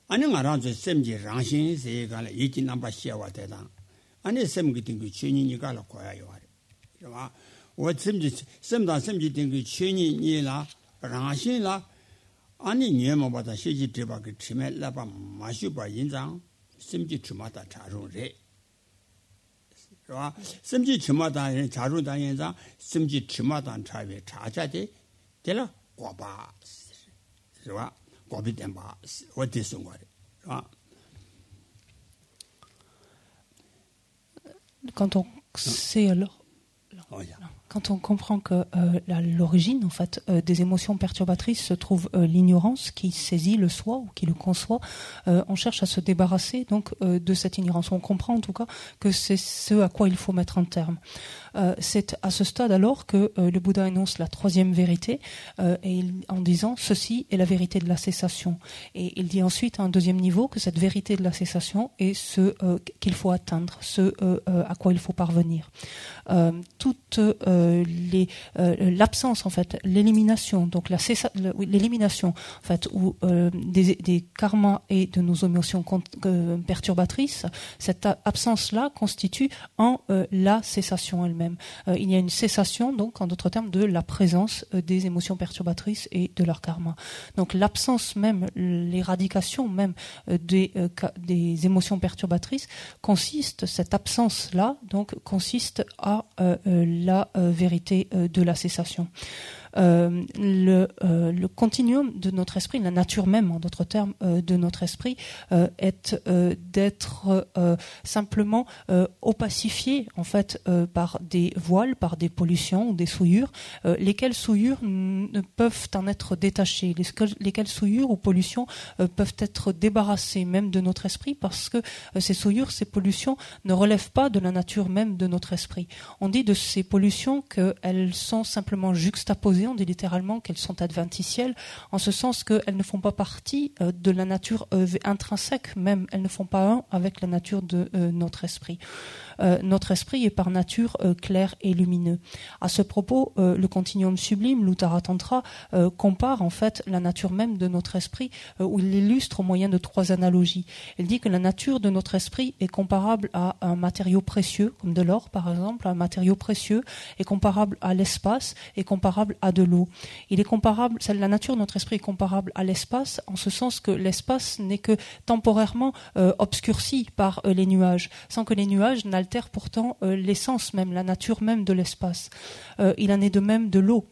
俺们让这什么让心是一个了，已经能把写完的当，俺们什么个定个去年你干了快要完的，是吧？我什么定个去年你啦，让心啦。 아니 니에마바다 시지 드바게 치멜라바 마슈바 인장 심지 주마다 자루래 와 심지 주마다 자루다 인장 심지 주마다 차베 자자데 데라 과바 와 과비덴바 어디서 거래 와 Quand on sait alors Quand on comprend que l'origine en fait des émotions perturbatrices se trouve l'ignorance qui saisit le soi ou qui le conçoit, on cherche à se débarrasser donc de cette ignorance. On comprend en tout cas que c'est ce à quoi il faut mettre un terme. C'est à ce stade alors que le Bouddha énonce la troisième vérité en disant ceci est la vérité de la cessation. Et il dit ensuite à un deuxième niveau que cette vérité de la cessation est ce qu'il faut atteindre, ce à quoi il faut parvenir. Toute l'absence en fait, l'élimination, donc l'élimination en fait ou des karmas et de nos émotions perturbatrices, cette absence-là constitue en la cessation elle-même. Il y a une cessation donc en d'autres termes de la présence des émotions perturbatrices et de leur karma. Donc l'absence même, l'éradication même des émotions perturbatrices cette absence-là donc consiste à la vérité de la cessation. Le continuum de notre esprit, la nature même, en d'autres termes, de notre esprit, est d'être simplement opacifié en fait par des voiles, par des pollutions ou des souillures, lesquelles souillures ne peuvent en être détachées, lesquelles souillures ou pollutions peuvent être débarrassées même de notre esprit parce que ces souillures, ces pollutions ne relèvent pas de la nature même de notre esprit. On dit de ces pollutions qu'elles sont simplement juxtaposées. On dit littéralement qu'elles sont adventitielles, en ce sens qu'elles ne font pas partie de la nature intrinsèque même, elles ne font pas un avec la nature de notre esprit. Notre esprit est par nature clair et lumineux. À ce propos, le continuum sublime, l'Uttara Tantra, compare en fait la nature même de notre esprit, où il l'illustre au moyen de 3 analogies. Il dit que la nature de notre esprit est comparable à un matériau précieux, comme de l'or par exemple, un matériau précieux est comparable à l'espace, est comparable à de l'eau. Il est comparable, la nature de notre esprit est comparable à l'espace, en ce sens que l'espace n'est que temporairement obscurci par les nuages, sans que les nuages n'altèrent pourtant l'essence même, la nature même de l'espace. Il en est de même de l'eau.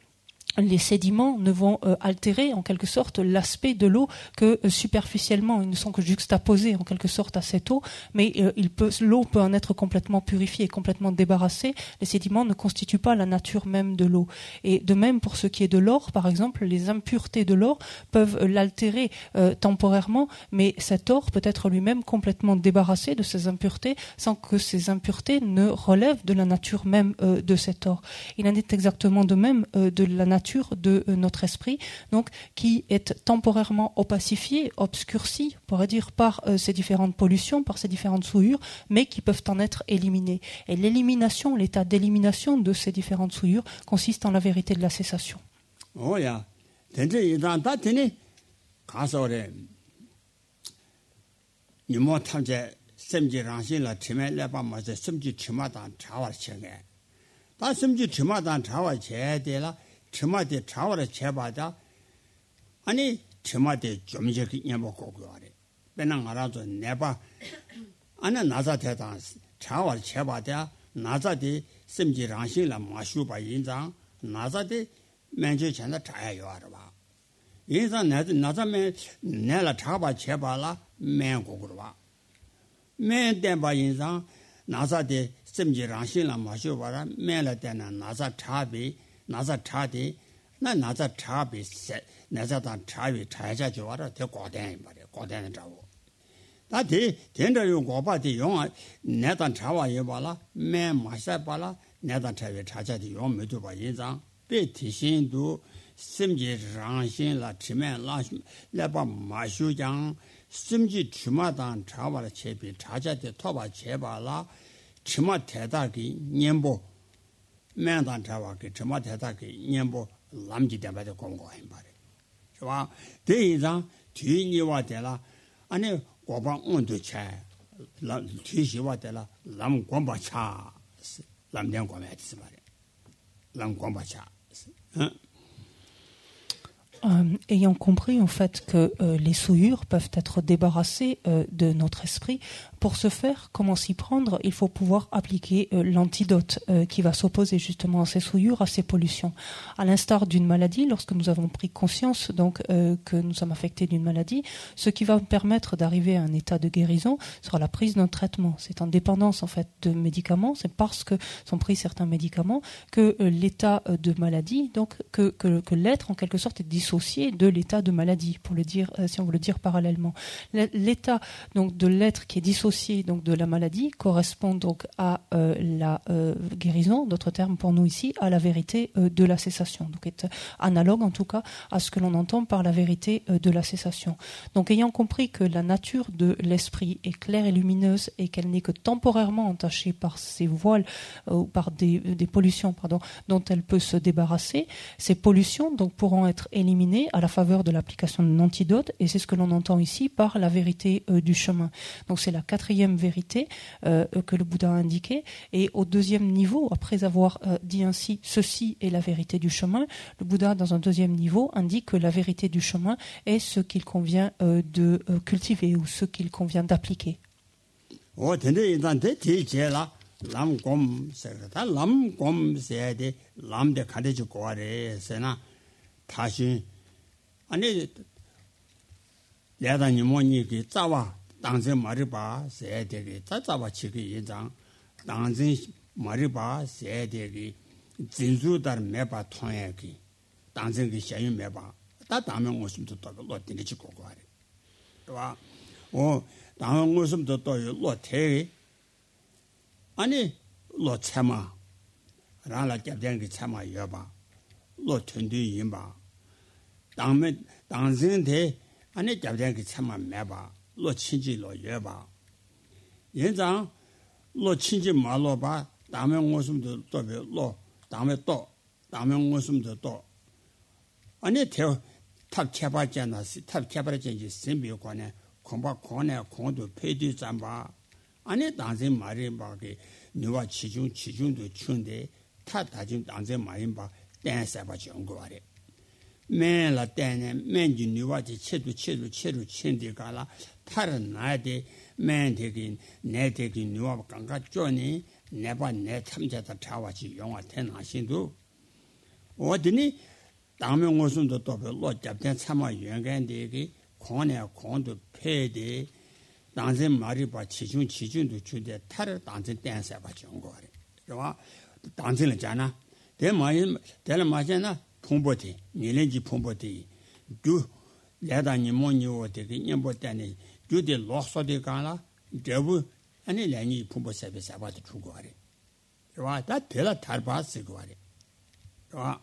Les sédiments ne vont altérer en quelque sorte l'aspect de l'eau que superficiellement, ils ne sont que juxtaposés en quelque sorte à cette eau, mais l'eau peut en être complètement purifiée, complètement débarrassée. Les sédiments ne constituent pas la nature même de l'eau. Et de même pour ce qui est de l'or, par exemple, les impuretés de l'or peuvent l'altérer temporairement, mais cet or peut être lui-même complètement débarrassé de ces impuretés sans que ces impuretés ne relèvent de la nature même de cet or. Il en est exactement de même de la nature de notre esprit, donc qui est temporairement opacifié, obscurci, on pourrait dire, par ces différentes pollutions, par ces différentes souillures, mais qui peuvent en être éliminées. Et l'élimination, l'état d'élimination de ces différentes souillures consiste en la vérité de la cessation. Oh yeah, 처마데 차와라 제바다 아니 처마데 좀저기 녀먹고고래 배낭 알아도 내봐 아나 나자대다 차와 제바다 나자데 심지랑신라 마슈바 인장 나자데 맨저 전다 차야요 알아봐 인상 나자면 내라 차바 제바라 맨고고라 맨대바 인상 나자데 심지랑신라 마슈바라 맨라데나 나자 차비 나자 차디 나 나자 차비 나자다 차비 차자 좋아라 대 고대 말이야 고대는 자고 나디 된다요 고바디 용 내다 차와 예발라 매 마사 발라 내다 차비 차자디 용 메도 봐 인상 베티신도 심지랑신라 치면라 레바 마슈장 심지 주마단 차와라 제비 차자디 토바 제발라 치마 대다기 년보 맨단 자와게 저마대다게 년보 남지대바데 공고한 말이 좋아 대이장 뒤니와 되라 아니 고방 온도 차 뒤시와 되라 남 공바차 남된 공매지 말이 남 공바차 Ayant compris en fait que les souillures peuvent être débarrassées de notre esprit, pour ce faire, comment s'y prendre? Il faut pouvoir appliquer l'antidote qui va s'opposer justement à ces souillures, à ces pollutions. À l'instar d'une maladie, lorsque nous avons pris conscience donc que nous sommes affectés d'une maladie, ce qui va nous permettre d'arriver à un état de guérison sera la prise d'un traitement. C'est en dépendance en fait de médicaments, c'est parce que sont pris certains médicaments que l'état de maladie, donc que l'être en quelque sorte est dissocié de l'état de maladie, pour le dire, si on veut le dire parallèlement. L'état donc de l'être qui est dissocié donc de la maladie correspond donc à la guérison, d'autres termes pour nous ici, à la vérité de la cessation. Donc est analogue en tout cas à ce que l'on entend par la vérité de la cessation. Donc ayant compris que la nature de l'esprit est claire et lumineuse et qu'elle n'est que temporairement entachée par ces voiles ou par des pollutions dont elle peut se débarrasser, ces pollutions donc pourront être éliminées à la faveur de l'application d'un antidote, et c'est ce que l'on entend ici par la vérité du chemin. Donc c'est la quatrième vérité que le Bouddha a indiquée, et au deuxième niveau, après avoir dit ainsi ceci est la vérité du chemin, le Bouddha dans un deuxième niveau indique que la vérité du chemin est ce qu'il convient de cultiver ou ce qu'il convient d'appliquer. 당전 말이봐 세대기 자자바 치기 인장 당전 말이봐 세대기 진주달 매바 통해기 당전기 샤유 매바 다 다면 오심도 또 로티니 치고 거래 와 다음 오심도 또 로테 아니 로체마 라라 잡된기 참아 여봐 로튼디 임바 당면 당전대 아니 잡된기 참아 매바 로 친지 로 여봐 연장 로 친지 말로 봐 다음에 무슨도 또로 다음에 무슨도 또 아니 탑 개발잖아 탑 개발전지 심비관에 공부 권에 공도 폐지 잠바 아니 당신 말이 봐게 누가 지중도 춘데 타 다진 당신 말이 봐 댄스 봐 정거래 맨라 댄네 맨지 누와지 체도 친디가라 타른 나데 맨데긴 내데긴 누와 강가 쪼니 내봐 내 참자다 타와지 영화 태나신도 어디니 당면 옷은도 또 별로 잡된 참아 연간되기 권에 권도 폐대 당신 말이 봐 지중도 주대 타를 당신 댄스 봐 정거래 와 당신을 잖아 대 많이 대를 맞잖아 풍보티 니렌지 풍보티 두 야다니 모니오 되게 년보다니 주대 로서데 가라 저부 아니 래니 풍보 서비스 아바도 주고하래 와다 대라 탈바스 거래 와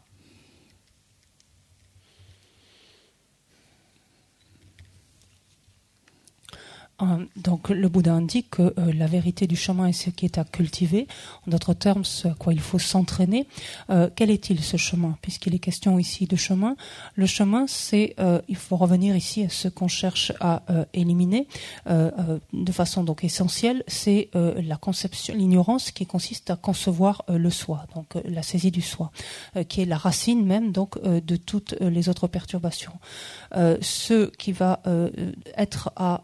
Donc le Bouddha indique que la vérité du chemin est ce qui est à cultiver, en d'autres termes ce à quoi il faut s'entraîner. Quel est-il ce chemin? Puisqu'il est question ici de chemin, le chemin c'est, il faut revenir ici à ce qu'on cherche à éliminer de façon donc essentielle, c'est la conception, l'ignorance qui consiste à concevoir le soi, donc la saisie du soi, qui est la racine même donc de toutes les autres perturbations. Ce qui va être à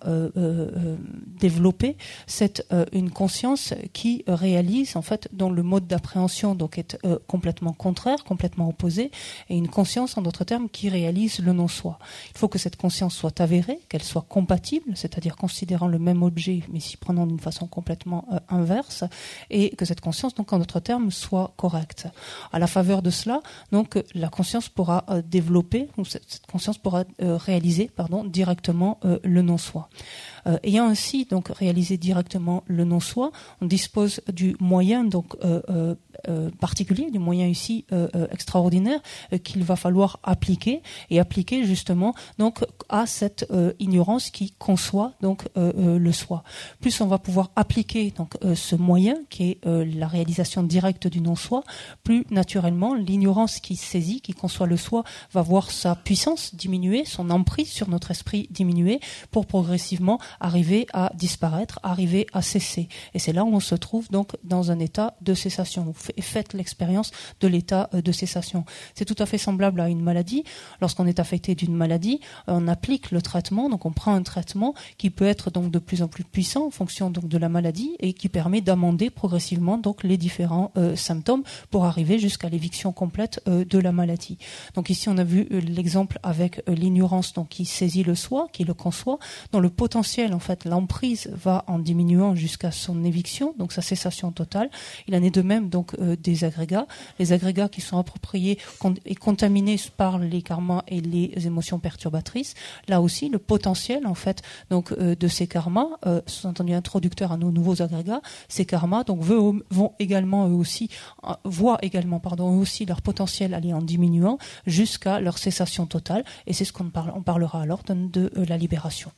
développer, c'est une conscience qui réalise en fait dont le mode d'appréhension donc est complètement contraire, complètement opposé, et une conscience en d'autres termes qui réalise le non-soi. Il faut que cette conscience soit avérée, qu'elle soit compatible, c'est-à-dire considérant le même objet mais s'y prenant d'une façon complètement inverse, et que cette conscience donc en d'autres termes soit correcte. À la faveur de cela, donc la conscience pourra développer, ou cette conscience pourra réaliser directement le non-soi. Ayant ainsi donc réalisé directement le non-soi, on dispose du moyen donc particulier, du moyen ici extraordinaire qu'il va falloir appliquer justement donc à cette ignorance qui conçoit donc le soi. Plus on va pouvoir appliquer donc ce moyen qui est la réalisation directe du non-soi, plus naturellement l'ignorance qui saisit, qui conçoit le soi va voir sa puissance diminuer, son emprise sur notre esprit diminuer pour progressivement arriver à disparaître, arriver à cesser. Et c'est là où on se trouve donc dans un état de cessation. Faites l'expérience de l'état de cessation. C'est tout à fait semblable à une maladie. Lorsqu'on est affecté d'une maladie, on applique le traitement, donc on prend un traitement qui peut être donc de plus en plus puissant en fonction donc de la maladie et qui permet d'amender progressivement donc les différents symptômes pour arriver jusqu'à l'éviction complète de la maladie. Donc ici on a vu l'exemple avec l'ignorance donc qui saisit le soi, qui le conçoit, dont le potentiel en fait l'emprise va en diminuant jusqu'à son éviction, donc sa cessation totale. Il en est de même donc des agrégats, les agrégats qui sont appropriés et contaminés par les karmas et les émotions perturbatrices. Là aussi le potentiel en fait donc de ces karmas, sous-entendu introducteur à nos nouveaux agrégats, ces karmas donc vont également eux aussi voient également eux aussi leur potentiel aller en diminuant jusqu'à leur cessation totale, et c'est ce qu'on parlera alors de la libération.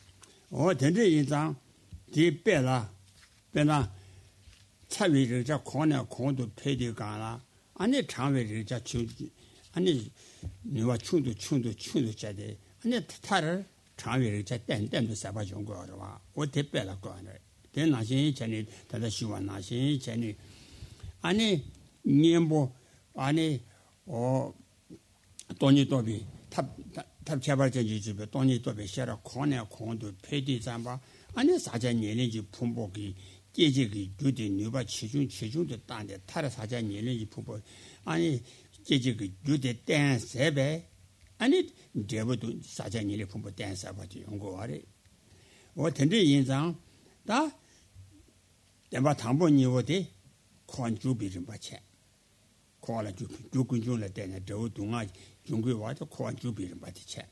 탑차발전지집에 돈이 또 배셔라 코네 콘도 페디 잠바 아니 사자 년례지 품복이 계제기 주디 뉴바 치중도 딴데 타라 사자 년례지 품복 아니 계제기 주디 댄 세베 아니 제부도 사자 년례 품복 댄스 아버지 연구하래 어떤데 인상 다 내가 당번이 어디 콘주비 좀 받체 코라 주군중을 때네 저 동아 중국에 와서 코안 주비를 받체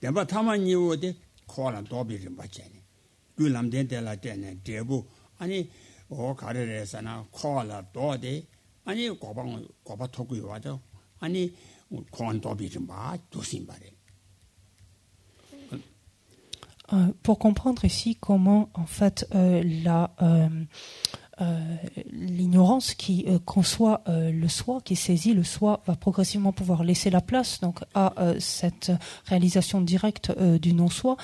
내가 타만이 어디 코란 도비를 받체네 류남된데라 때네 대부 아니 가르래서나 코라 도데 아니 고바 토구에 와서 아니 코안 도비를 받 조심 바래. Pour comprendre ici comment en fait l'ignorance qui conçoit le soi, qui saisit le soi, va progressivement pouvoir laisser la place donc à cette réalisation directe du non-soi.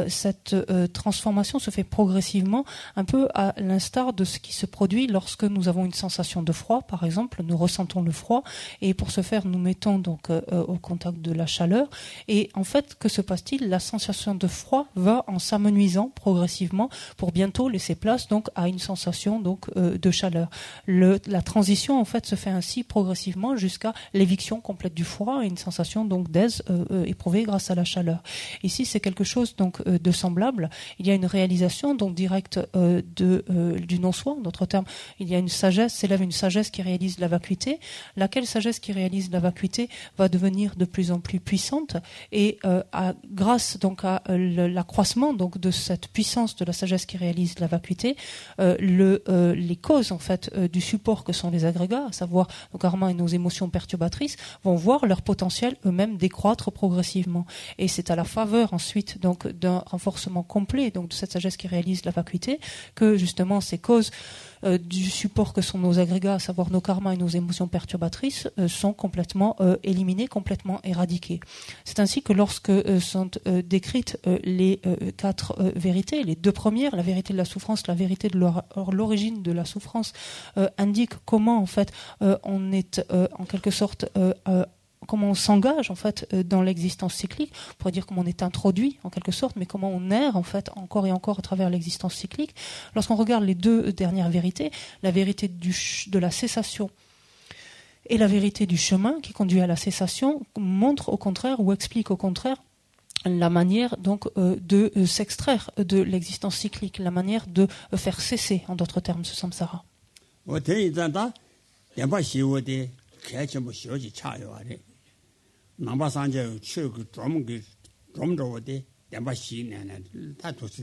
Cette transformation se fait progressivement, un peu à l'instar de ce qui se produit lorsque nous avons une sensation de froid, par exemple, nous ressentons le froid, et pour ce faire, nous mettons donc au contact de la chaleur. Et en fait, que se passe-t-il? La sensation de froid va en s'amenuisant progressivement pour bientôt laisser place donc à une sensation donc de chaleur. La transition en fait se fait ainsi progressivement jusqu'à l'éviction complète du froid et une sensation donc d'aise éprouvée grâce à la chaleur. Ici, c'est quelque chose donc de semblable. Il y a une réalisation donc directe du non-soi. En d'autres termes, il y a une sagesse, s'élève une sagesse qui réalise la vacuité. Laquelle sagesse qui réalise la vacuité va devenir de plus en plus puissante et grâce donc à l'accroissement donc de cette puissance de la sagesse qui réalise la vacuité, les causes en fait du support que sont les agrégats, à savoir nos karmas et nos émotions perturbatrices, vont voir leur potentiel eux-mêmes décroître progressivement. Et c'est à la faveur ensuite donc d'un renforcement complet donc de cette sagesse qui réalise la vacuité que justement ces causes du support que sont nos agrégats, à savoir nos karmas et nos émotions perturbatrices, sont complètement éliminées, complètement éradiquées. C'est ainsi que lorsque sont décrites les quatre vérités, les deux premières, la vérité de la souffrance, la vérité de l'origine de la souffrance, indiquent comment en fait on est en quelque sorte comment on s'engage en fait dans l'existence cyclique, on pourrait dire comment on est introduit en quelque sorte, mais comment on erre en fait encore et encore à travers l'existence cyclique. Lorsqu'on regarde les deux dernières vérités, la vérité de la cessation et la vérité du chemin qui conduit à la cessation montre au contraire ou explique au contraire la manière donc de s'extraire de l'existence cyclique, la manière de faire cesser en d'autres termes ce samsara. Namba Sanja Chuk Drum Drowde, Dembashi and that was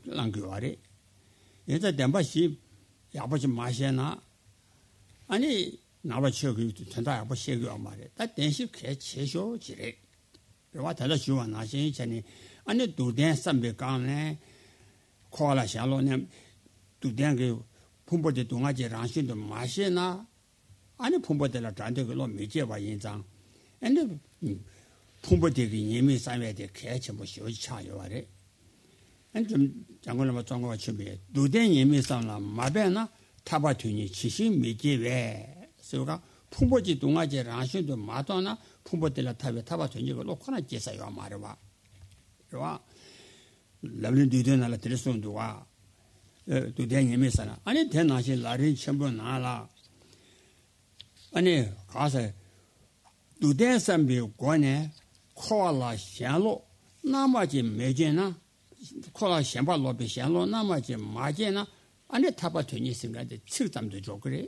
Languare. In the Dembashi, Yabashi Mashana, Ani Navachuk to Tanda Abashego Amare. That then she catch Chesho Chile. What other shoe and Nashi, and it do dance some become Koala Shalom to Dango Pumbo de Tungaji Ranshin to Mashina, and Pumbo de la Trantolo Mijeva Yinzang. And Pumbadigi Yemi Same de catch and was your child. And Jangona Tonga Chimbe, do then Yemi Sana Mabena, Tabatuni, Chishi, Mijive, Soga, Pumbaji Dungaji Ranshin to Matona, Pumba de la Tabatuni, Locana Jessa Marava. Lovely Dudon la Teleson Dua, do then Yemi Sana. And it ten Nashi Larin Chambonala. And Casa. Do then some be gone, Koala Shallow, Namaji Majena, Koala Shamba Lobby Shallow, Namaji Majena, and the Tabatuni sing at the Chiltam the Jogre,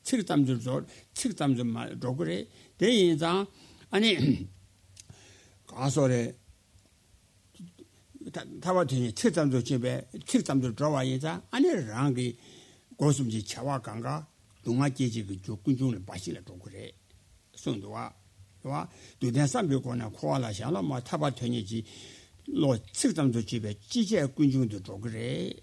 Chiltam the Jog, Chiltam the Jogre, they is on, and it Gasore Tabatuni, Chiltam the Chibe, Chiltam the Drawa is on, and it Rangi goes to the Chawakanga, Dumaji Jokunjun Basila Jogre. Soon do then some people on a koala shall my tabatony, Lord, 6 times to chibe, Gigi Gunjun to Jogre.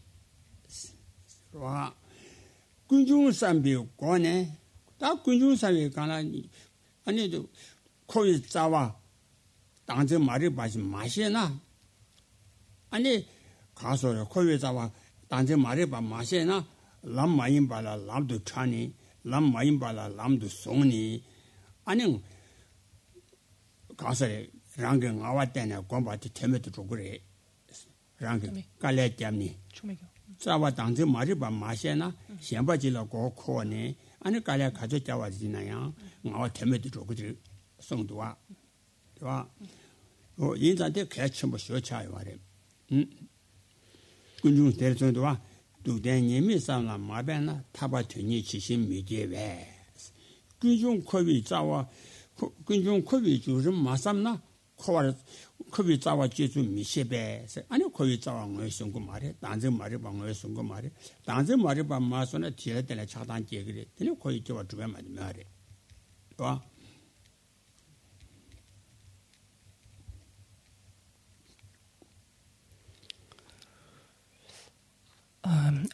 Gunjun Sambi gone, that Gunjun Sambi Gana, I need to call it Zawa, Danze Maribas Mashena. I need Castle, call it Zawa, Danze Mariba Mashena, Lam Maimbala, Lam to Chani, Lam Maimbala, Lam to Sony. 아니 가서 랑경 아왔다네 공부한테 테메도 줘 그래 랑경 깔래 때문에 자와 당제 말이 봐 마셔나 현바지라고 코네 아니 깔래 가져 자와지나야 나와 테메도 줘 그래 성도와 와 인자한테 개체 뭐 쇼차요 말해 군중 대전도와 두대님이 상라 마변나 타바트니 지신 미제베 군중 코비 자와 군중 코비 주는 마삼나 코와 코비 자와 제주 미셰베 아니 코비 자와 뭐 송고 말해 단제 말이 방어 송고 말해 단제 말이 방 마소나 뒤에들 차단 제그래 되네 코비 자와 주변 말해 와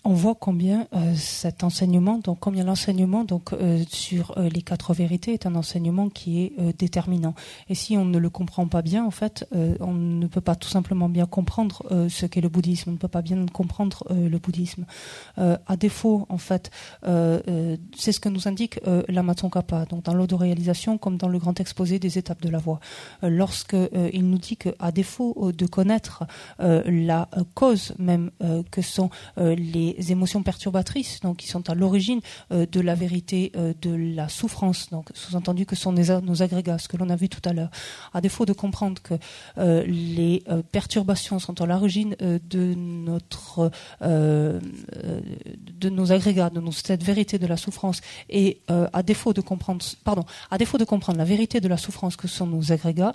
on voit combien cet enseignement, donc combien l'enseignement sur les 4 vérités est un enseignement qui est déterminant. Et si on ne le comprend pas bien, en fait, on ne peut pas tout simplement bien comprendre ce qu'est le bouddhisme. On ne peut pas bien comprendre le bouddhisme. À défaut, en fait, c'est ce que nous indique Lama Tsongkhapa, donc dans l'auto-réalisation comme dans le grand exposé des étapes de la voie. Lorsque il nous dit qu'à défaut de connaître la cause même que sont les émotions perturbatrices, donc qui sont à l'origine de la vérité de la souffrance, donc sous-entendu que sont nos agrégats, ce que l'on a vu tout à l'heure. À défaut de comprendre que les perturbations sont à l'origine de nos agrégats, de cette vérité de la souffrance, et à défaut de comprendre la vérité de la souffrance que sont nos agrégats,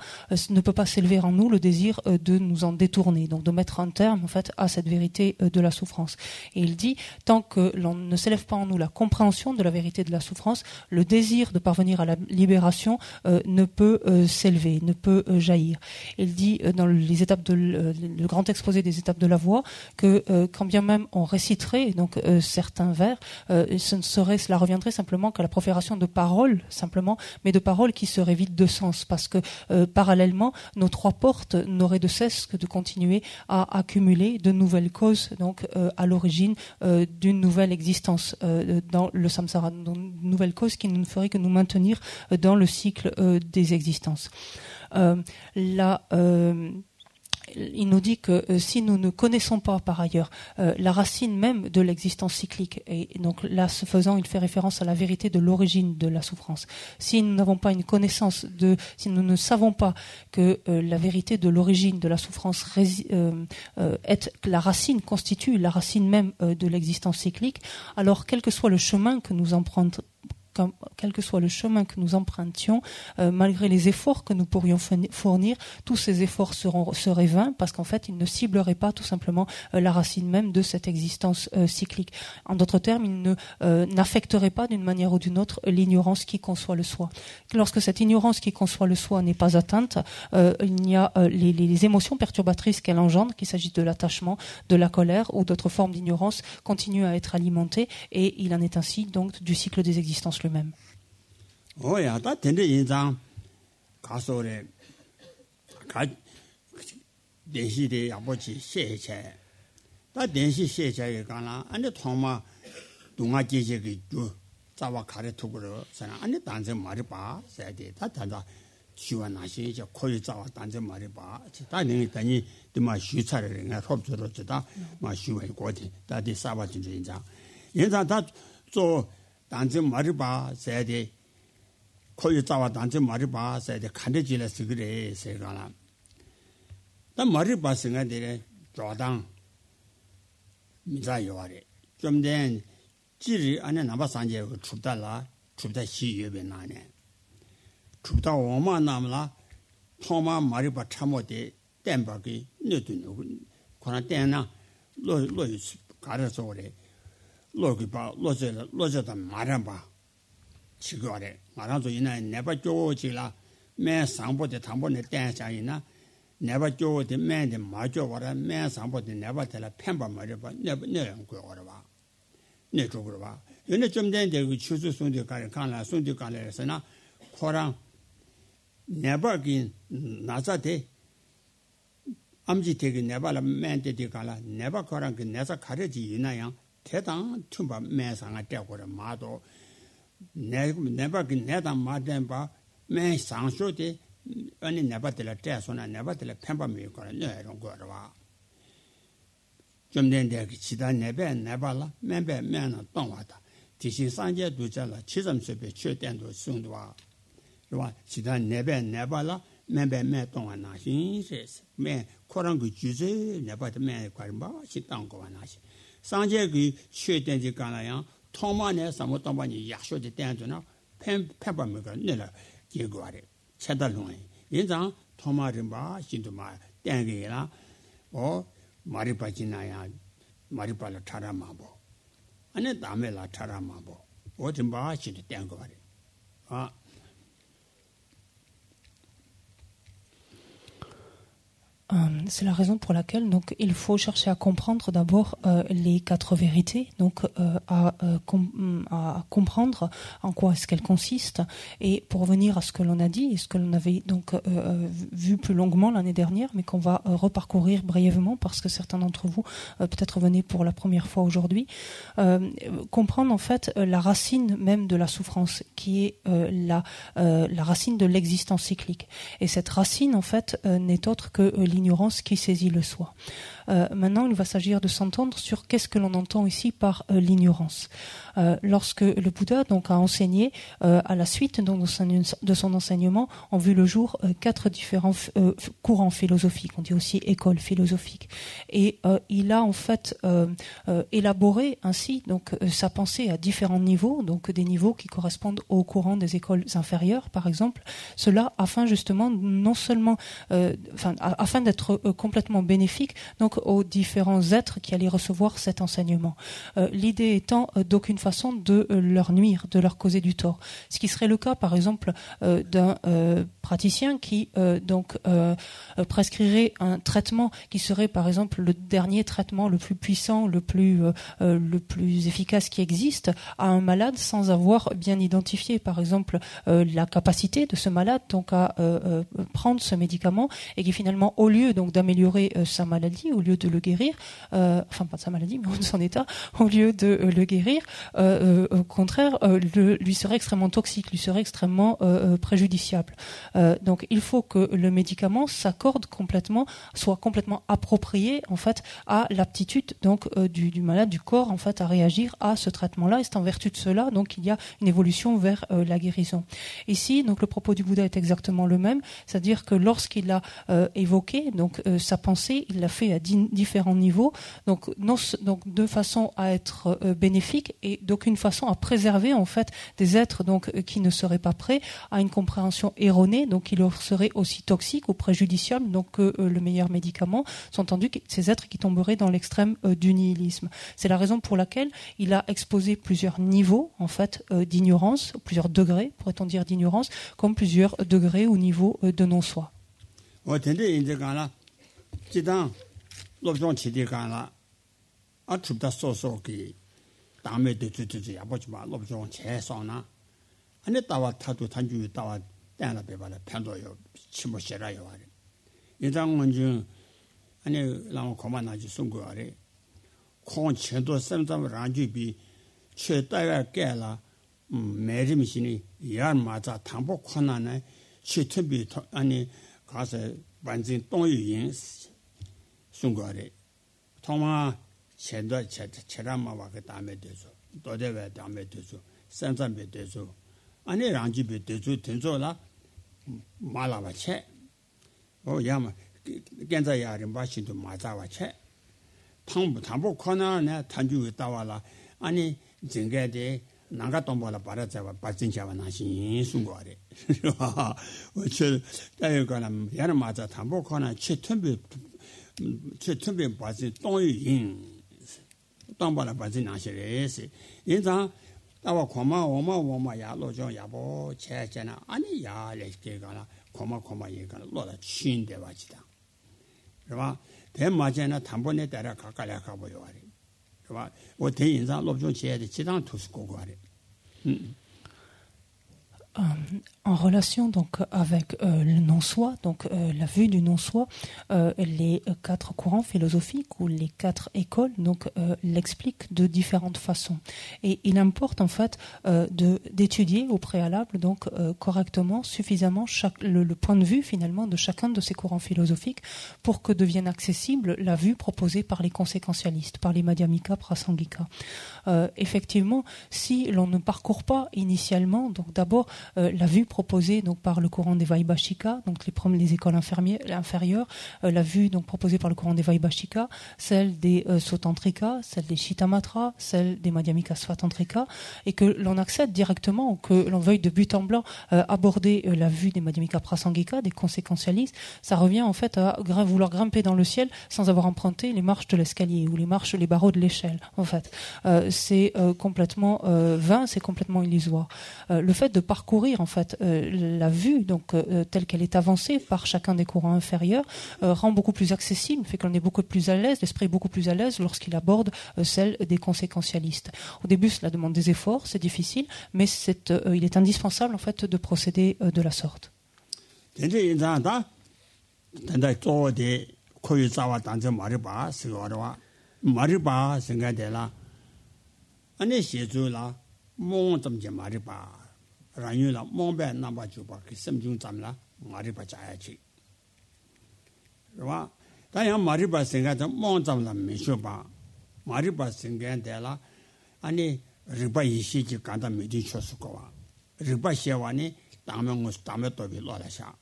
ne peut pas s'élever en nous le désir de nous en détourner, donc de mettre un terme en fait à cette vérité de la souffrance. Et il dit, tant que l'on ne s'élève pas en nous la compréhension de la vérité de la souffrance, le désir de parvenir à la libération ne peut s'élever, ne peut jaillir. Il dit dans les étapes le grand exposé des étapes de la voie que quand bien même on réciterait donc certains vers, cela reviendrait simplement qu'à la profération de paroles simplement, mais de paroles qui seraient vides de sens, parce que parallèlement nos 3 portes n'auraient de cesse que de continuer à accumuler de nouvelles causes, donc à l'origine d'une nouvelle existence dans le samsara, une nouvelle cause qui ne ferait que nous maintenir dans le cycle des existences. Il nous dit que si nous ne connaissons pas par ailleurs la racine même de l'existence cyclique, et donc là, ce faisant, il fait référence à la vérité de l'origine de la souffrance. Si nous n'avons pas une connaissance si nous ne savons pas que la vérité de l'origine de la souffrance constitue la racine même de l'existence cyclique, alors quel que soit le chemin que nous empruntions, malgré les efforts que nous pourrions fournir, tous ces efforts seraient vains, parce qu'en fait, ils ne cibleraient pas tout simplement la racine même de cette existence cyclique. En d'autres termes, ils n'affecteraient pas d'une manière ou d'une autre l'ignorance qui conçoit le soi. Lorsque cette ignorance qui conçoit le soi n'est pas atteinte, il y a les émotions perturbatrices qu'elle engendre, qu'il s'agisse de l'attachement, de la colère ou d'autres formes d'ignorance, continuent à être alimentées, et il en est ainsi donc du cycle des existences lui-même. Oh ya, da tende inzang kaso le ka denshi de abochi xie che. Da denshi xie che ge kana ane thoma dunga jeje ge ju zawa kare tukuro sana ane danze mari ba sa de da tanda chiwa na xie je koi zawa danze mari ba da ning dani de ma xu cha le nga rob zuro da ma xu wei guo de da de sa ba jin inzang. Inzang da zo 단지 말이봐 세대 거기 자와 단지 말이봐 세대 칸데질에서 그래 세가나 나 말이봐 생각들에 조당 미자요아래 좀된 지리 안에 나바 산제 출달라 출다 시유베 나네 출다 오마 남라 토마 말이봐 참모데 땜바기 너도 코나 땜나 로 가려서 그래 로기바 로제다 말한바 지거래 말아도 이나 내가 쪼지라 매 상보대 당보네 땡자이나 내가 쪼데 매데 마줘와라 매 상보대 내가 달라 펜바 말해봐 내는 거거라 봐 내 쪽으로 봐 얘네 좀 된데 그 추수 손대 가래 간라 손대 가래서나 코랑 내가긴 나자데 암지 되게 내발라 맨데디 가라 내가 거랑 그 내가 가르지 이나양 대당 tumba 매상아 떼고라 마도 내가 그 내다 마덴바 매 상쇼데 아니 내바들 떼서나 내바들 펜바미 거라 내런 거라 좀 된데 그 지단 내배 내발라 맨배 맨나 동와다 지신 산제 두자라 치점세배 최된도 송도와 와 지단 내배 내발라 맨배 맨 동와나 신세스 매 코랑 그 주제 내바들 맨 관바 식당 거와 나시 상제의 최대지 간라양 통만에 사모 동반이 약속의 대안도나 펜펜바미가 내라结果래 차달롱이 인장 통마림바 신도마 땡게라 마리바지나야 마리발라 차라마보 안에 다메라 차라마보 어dim바 신도 땡거래 C'est la raison pour laquelle donc il faut chercher à comprendre d'abord les 4 vérités, donc à comprendre en quoi est-ce qu'elles consistent, et pour revenir à ce que l'on a dit et ce que l'on avait donc vu plus longuement l'année dernière, mais qu'on va reparcourir brièvement parce que certains d'entre vous peut-être venaient pour la première fois aujourd'hui, comprendre en fait la racine même de la souffrance, qui est la racine de l'existence cyclique. Et cette racine en fait n'est autre que l'ignorance qui saisit le soi. Maintenant, il va s'agir de s'entendre sur qu'est-ce que l'on entend ici par l'ignorance. Lorsque le Bouddha donc a enseigné, à la suite donc, de son enseignement, ont vu le jour 4 différents courants philosophiques, on dit aussi écoles philosophiques. Et il a en fait élaboré ainsi donc sa pensée à différents niveaux, donc des niveaux qui correspondent aux courants des écoles inférieures, par exemple. Cela afin justement non seulement, afin d'être complètement bénéfique donc aux différents êtres qui allaient recevoir cet enseignement. L'idée étant d'aucune façon de leur nuire, de leur causer du tort. Ce qui serait le cas, par exemple, d'un praticien qui prescrirait un traitement qui serait, par exemple, le dernier traitement le plus puissant, le plus efficace qui existe, à un malade sans avoir bien identifié, par exemple, la capacité de ce malade donc à prendre ce médicament, et qui finalement, au lieu donc d'améliorer sa maladie, au lieu de le guérir, pas de sa maladie, mais de son état, au lieu de le guérir, au contraire, lui serait extrêmement toxique, lui serait extrêmement préjudiciable. Donc, il faut que le médicament s'accorde complètement, soit complètement approprié en fait à l'aptitude donc du malade, du corps en fait à réagir à ce traitement-là. Et c'est en vertu de cela donc il y a une évolution vers la guérison. Ici, donc le propos du Bouddha est exactement le même, c'est-à-dire que lorsqu'il a évoqué donc sa pensée, il l'a fait à différents niveaux, donc de façon à être bénéfique et d'aucune façon à préserver en fait des êtres donc qui ne seraient pas prêts à une compréhension erronée, donc qui leur seraient aussi toxiques ou préjudiciables donc que le meilleur médicament, sont entendus ces êtres qui tomberaient dans l'extrême du nihilisme. C'est la raison pour laquelle il a exposé plusieurs niveaux en fait d'ignorance, plusieurs degrés pourrait-on dire d'ignorance, comme plusieurs degrés ou niveaux de non-soi. nanga tombola para tsawa patsin chawa nashin sungore che tayo kana yana maza tambo kana che tumbe patsin tongyu yin tombola patsin nashire se yinza tawa koma oma ya lo jong ya bo che na ani ya le ke kana koma yin kana lo da chin de wa ji da right de ma je na tambo ne dara kakala ka bo yo ari我听人家录中写的，其他都是过过的。En relation donc avec le non-soi, donc la vue du non-soi, les 4 courants philosophiques ou les 4 écoles donc l'expliquent de différentes façons. Et il importe en fait d'étudier au préalable donc correctement, suffisamment le point de vue finalement de chacun de ces courants philosophiques pour que devienne accessible la vue proposée par les conséquentialistes, par les Madhyamika Prasangika. Effectivement, si l'on ne parcourt pas initialement, donc d'abord la vue proposée donc par le courant des Vaibhashika, donc les écoles inférieures, la vue donc proposée par le courant des Vaibhashika, celle des Sotantrika, celle des Shittamatra, celle des Madhyamika Svatantrika, et que l'on accède directement ou que l'on veuille de but en blanc aborder la vue des Madhyamika Prasangika, des conséquentialistes, ça revient en fait à vouloir grimper dans le ciel sans avoir emprunté les marches de l'escalier ou les barreaux de l'échelle. En fait, c'est complètement vain, c'est complètement illusoire. Le fait de parcourir en fait la vue, donc telle qu'elle est avancée par chacun des courants inférieurs, rend beaucoup plus accessible, fait qu'on est beaucoup plus à l'aise, l'esprit est beaucoup plus à l'aise lorsqu'il aborde celle des conséquentialistes. Au début, cela demande des efforts, c'est difficile, mais il est indispensable en fait de procéder de la sorte. 라뉴라 몽베 남바주바 그 섬중 잠라 마리바 자야지 와 다양 마리바 생각도 몽잠라 미쇼바 마리바 생각데라 아니 리바 이시지 간다 미디 쳐스고와 리바 셰와니 담에 또비 로라샤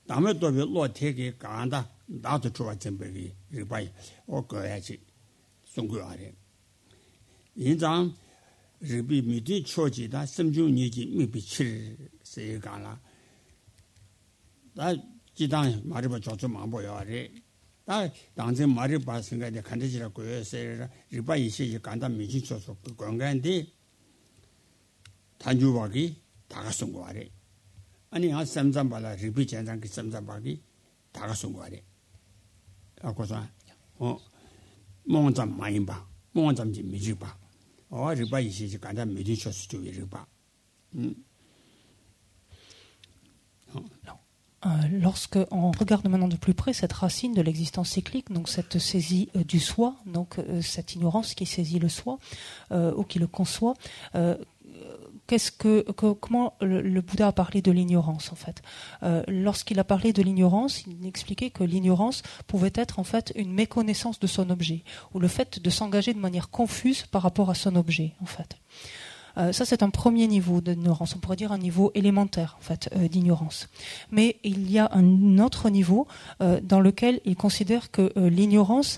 담에 또비 로테게 간다 나도 좋아 점베기 리바 오거야지 송고아래 인장 리비 미디 초지다 섬중니지 미비칠 세가라 나 지당 마리바 조조 망보야래 나 당제 마리바 생각에 간대지라고 해서 리바 이시 간다 미지 쳐서 그 건강인데 단주박이 다가선 거아래 아니 아 삼삼발라 리비 전장 그 삼삼박이 다가선 거아래 아고서 몽잠 마인바 몽잠지 미지바 Lorsque on regarde maintenant de plus près cette racine de l'existence cyclique, donc cette saisie du soi, donc cette ignorance qui saisit le soi ou qui le conçoit, comment le Bouddha a parlé de l'ignorance en fait. Lorsqu'il a parlé de l'ignorance, il expliquait que l'ignorance pouvait être en fait une méconnaissance de son objet ou le fait de s'engager de manière confuse par rapport à son objet en fait. Ça, c'est un premier niveau d'ignorance. On pourrait dire un niveau élémentaire, en fait, d'ignorance. Mais il y a un autre niveau dans lequel il considère que l'ignorance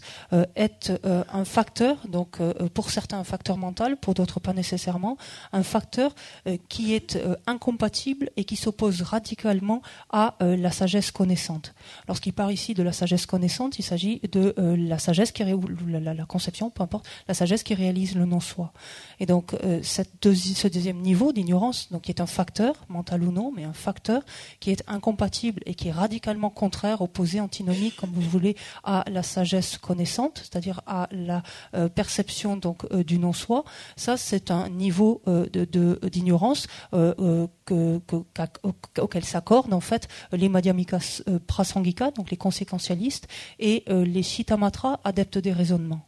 est un facteur, donc pour certains un facteur mental, pour d'autres pas nécessairement, un facteur qui est incompatible et qui s'oppose radicalement à la sagesse connaissante. Lorsqu'il parle ici de la sagesse connaissante, il s'agit de la sagesse ou la conception, peu importe, la sagesse qui réalise le non-soi. Et donc, ce deuxième niveau d'ignorance, donc qui est un facteur, mental ou non, mais un facteur qui est incompatible et qui est radicalement contraire, opposé, antinomique, comme vous voulez, à la sagesse connaissante, c'est-à-dire à la perception donc du non-soi. Ça, c'est un niveau d'ignorance auquel s'accordent en fait les Madhyamika Prasangika, donc les conséquentialistes, et les Shittamatra, adeptes des raisonnements.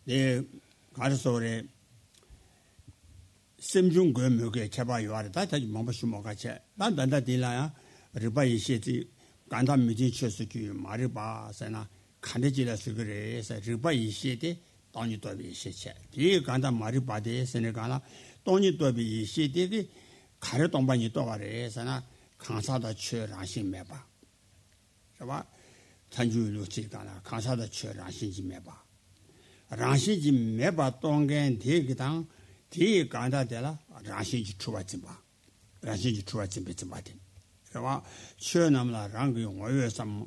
네 가르소래 심중고 묘게 개발 요하다 다시 뭐시 뭐가체 난단다 딜라야 리바이시티 간다 미지 쳐스기 마리바사나 칸데지라스 그래서 리바이시티 돈이 도비 시체 비 간다 마리바데 세네가나 돈이 도비 시티디 가르 동반이 또 가래서나 강사다 쳐라신 매바 저봐 전주로 지가나 강사다 쳐라신지 매바 라시지 매바 동겐 대기당 대 간다데라 라시지 추바진바 라시지 추바진베진바데 그와 셔남라 랑기 원외삼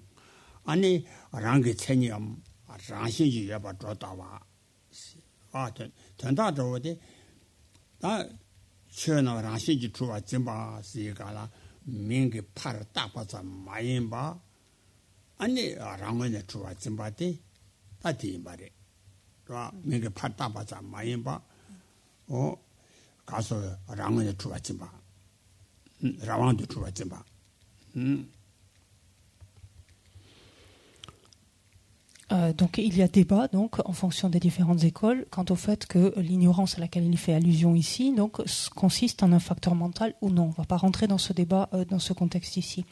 아니 랑기 체니엄 라시지 예바 dro다와 된다저데 다 셔나 라시지 추바진바 시가라 민기 파르 따바자 마인바 아니 랑원에 추바진바데 다디바데 민게 파다바자 마인바 가서 랑은에 들어왔지마 라왕도 들어왔지마 Donc il y a débat donc en fonction des différentes écoles quant au fait que l'ignorance à laquelle il fait allusion ici donc consiste en un facteur mental ou non. On ne va pas rentrer dans ce débat dans ce contexte ici.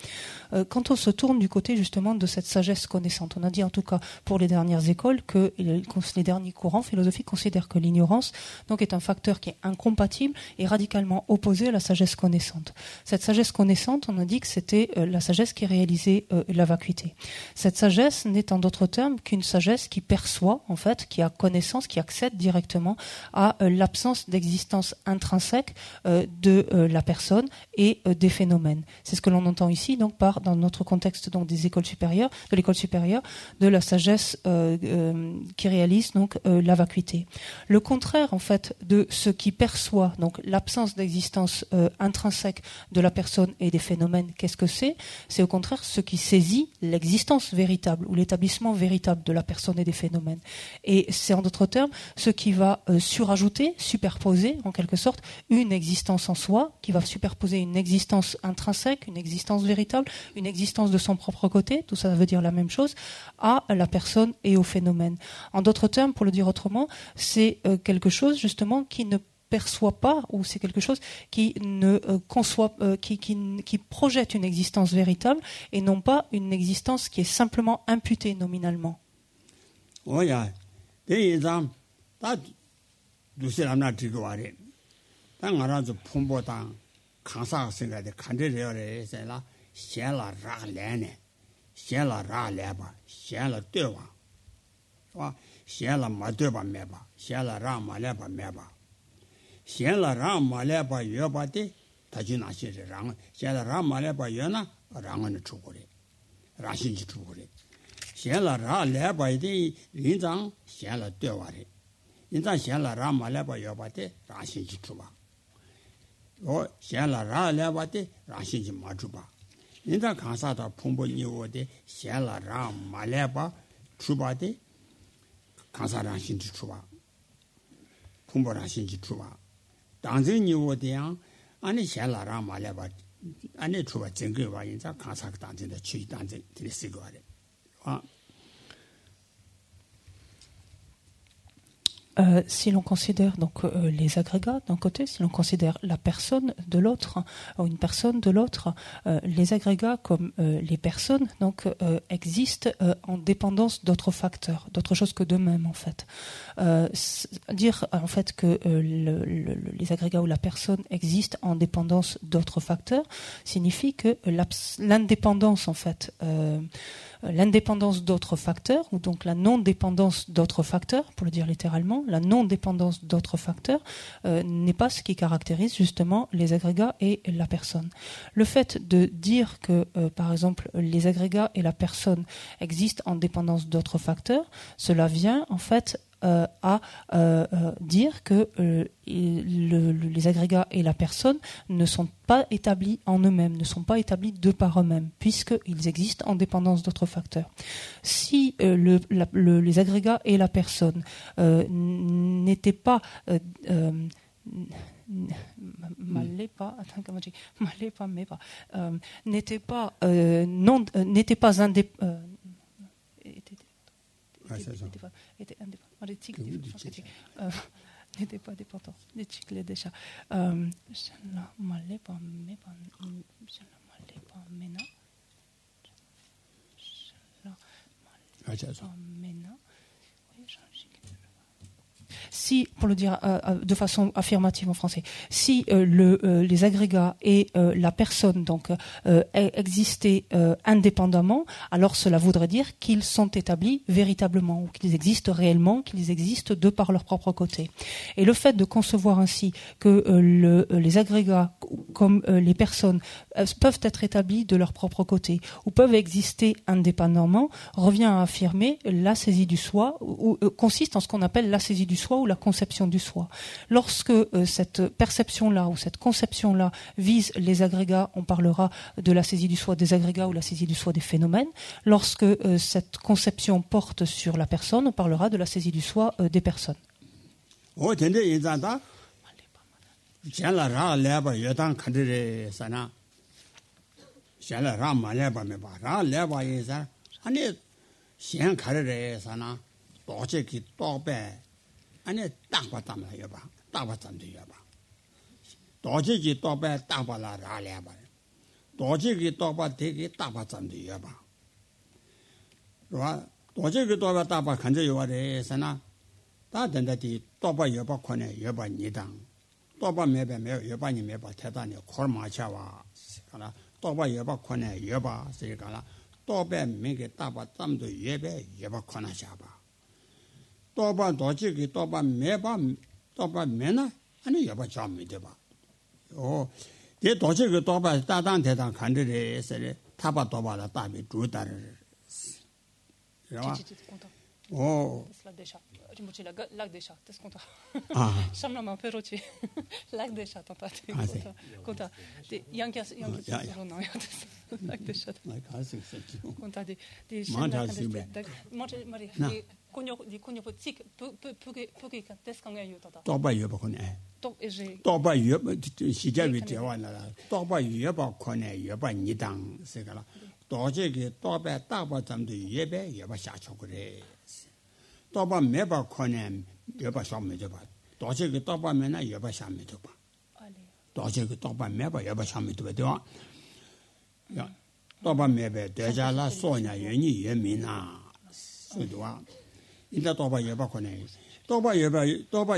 Quand on se tourne du côté justement de cette sagesse connaissante, on a dit en tout cas pour les dernières écoles que les derniers courants philosophiques considèrent que l'ignorance donc est un facteur qui est incompatible et radicalement opposé à la sagesse connaissante. Cette sagesse connaissante, on a dit que c'était la sagesse qui réalisait la vacuité. Cette sagesse n'est en d'autres termes qu'une sagesse qui perçoit, en fait, qui a connaissance, qui accède directement à l'absence d'existence intrinsèque de la personne et des phénomènes. C'est ce que l'on entend ici, donc, dans notre contexte donc, des écoles supérieures, de l'école supérieure, de la sagesse qui réalise donc la vacuité. Le contraire, en fait, de ce qui perçoit donc l'absence d'existence intrinsèque de la personne et des phénomènes, qu'est-ce que c'est? C'est au contraire ce qui saisit l'existence véritable ou l'établissement véritable de la personne et des phénomènes. Et c'est en d'autres termes ce qui va surajouter, superposer en quelque sorte une existence en soi, qui va superposer une existence intrinsèque, une existence véritable, une existence de son propre côté, tout ça veut dire la même chose, à la personne et au phénomène. En d'autres termes, pour le dire autrement, c'est quelque chose justement qui ne perçoit pas, ou c'est quelque chose qui ne conçoit, qui projette une existence véritable et non pas une existence qui est simplement imputée nominalement. Oui, c'est ça. Xian la rang ma le ba yue ba de ta ji na xie rang xian la rang ma le ba yue na rang ne chu gu le rang xin ji chu gu le xian la rang le ba de lin zang xian la de wa le lin zang xian la rang ma le ba yue ba de rang xin ji chu ba o xian la rang le ba de rang xin ji ma chu ba lin zang kan sa da pong bo ni wo de xian la rang ma le ba chu ba de kan sa rang xin ji chu ba pong bo rang xin ji chu ba 당진 niveau的양 안에 샬라라 말해봐 안에 주가 증거와 인자 가사 당진의 주의 당진 들으시고 하래 Si l'on considère donc les agrégats d'un côté, si l'on considère la personne de l'autre, ou une personne de l'autre, les agrégats comme les personnes donc existent en dépendance d'autres facteurs, d'autres choses que d'eux-mêmes en fait. Dire en fait que les agrégats ou la personne existent en dépendance d'autres facteurs signifie que l'indépendance en fait l'indépendance d'autres facteurs, ou donc la non-dépendance d'autres facteurs, pour le dire littéralement, la non-dépendance d'autres facteurs n'est pas ce qui caractérise justement les agrégats et la personne. Le fait de dire que, par exemple, les agrégats et la personne existent en dépendance d'autres facteurs, cela vient en fait à dire que les agrégats et la personne ne sont pas établis en eux-mêmes, ne sont pas établis de par eux-mêmes, puisqu'ils existent en dépendance d'autres facteurs. Si les agrégats et la personne n'étaient pas n'était pas dépendant des cycles déjà. Si, pour le dire de façon affirmative en français, si les agrégats et la personne donc existaient indépendamment, alors cela voudrait dire qu'ils sont établis véritablement, ou qu'ils existent réellement, qu'ils existent de par leur propre côté. Et le fait de concevoir ainsi que les agrégats comme les personnes peuvent être établis de leur propre côté ou peuvent exister indépendamment revient à affirmer la saisie du soi, ou consiste en ce qu'on appelle la saisie du soi ou la conception du soi. Lorsque cette perception-là ou cette conception-là vise les agrégats, on parlera de la saisie du soi des agrégats ou la saisie du soi des phénomènes. Lorsque cette conception porte sur la personne, on parlera de la saisie du soi des personnes. 아니 딱바 담아 여봐 딱바 담도 여봐 도지기 또배 딱바라 라려봐 도지기 또바 되게 딱바 담도 여봐 와 도지기 또바 딱바 간저 여와래서나 다 된다디 또바 여봐 코네 여봐 니당 또바 매배 매 여봐니 매봐 대단히 콜마차와 가라 또바 여봐 코네 여봐 세가라 도배 민게 따바 땀도 예배 예바 권하셔봐 도바 도지기 도바 매바 도바 매나 아니 예바 잠이 돼봐 제 도지기 도바 따당 대당 간들에서 타바 도바다 따비 주다를 Lac des chats. Tu me dis lac des chats, t'es content. Chambre un peu rôti. Lac des chats, t'entends. Content. Yankas, non, lac des chats. Content des chats. Marie, des cognos petites, peu qu'est-ce qu'on a eu, t'entends. Toba yeba connaît. Toba yeba, si j'avais dit, Toba yeba connaît, yeba ni dans, c'est que là. 도저히 또배 따바 잠도 예배 예바 샤초그래 또바 매바 코네 예바 샤메도 봐 도저히 또바 매나 예바 샤메도 봐 도저히 또바 매바 예바 샤메도 봐 야 또바 매베 대자라 소냐 연이 예민아 소도와 인자 또바 예바 코네 또바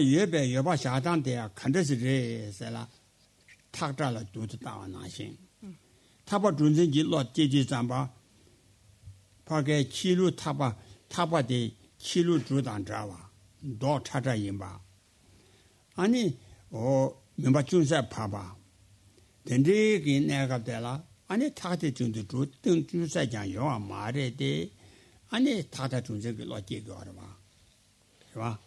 예배 예바 샤단데야 칸데스레세라 탁자라 두도 따와나신 타바 준전지 로 제지 잠바 파게 치루 타바데 치루 주단 자와 도 찾아 임바 아니 멤버 준사 파바 덴디기 내가 되라 아니 타데 준도 주등 주사장 요아 마레데 아니 타다 준전기 로 제거 알아봐 봐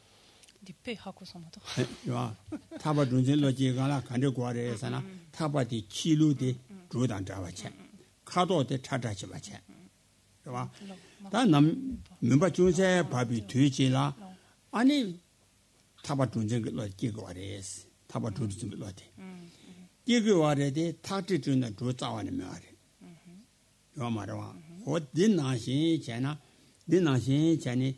디페 하고 선도 봐 타바 준전로 제가라 간데 과래서나 타바디 치루데 주단 자와체 카도데 찾아지 마체 봐 다남 멤버 중세 밥이 되지라 아니 타바 준전기로 제거 알아스 타바 준전기로 돼 제거 알아데 타지 준의 주자와는 말이 요 말아 어딘나신 제나 딘나신 제니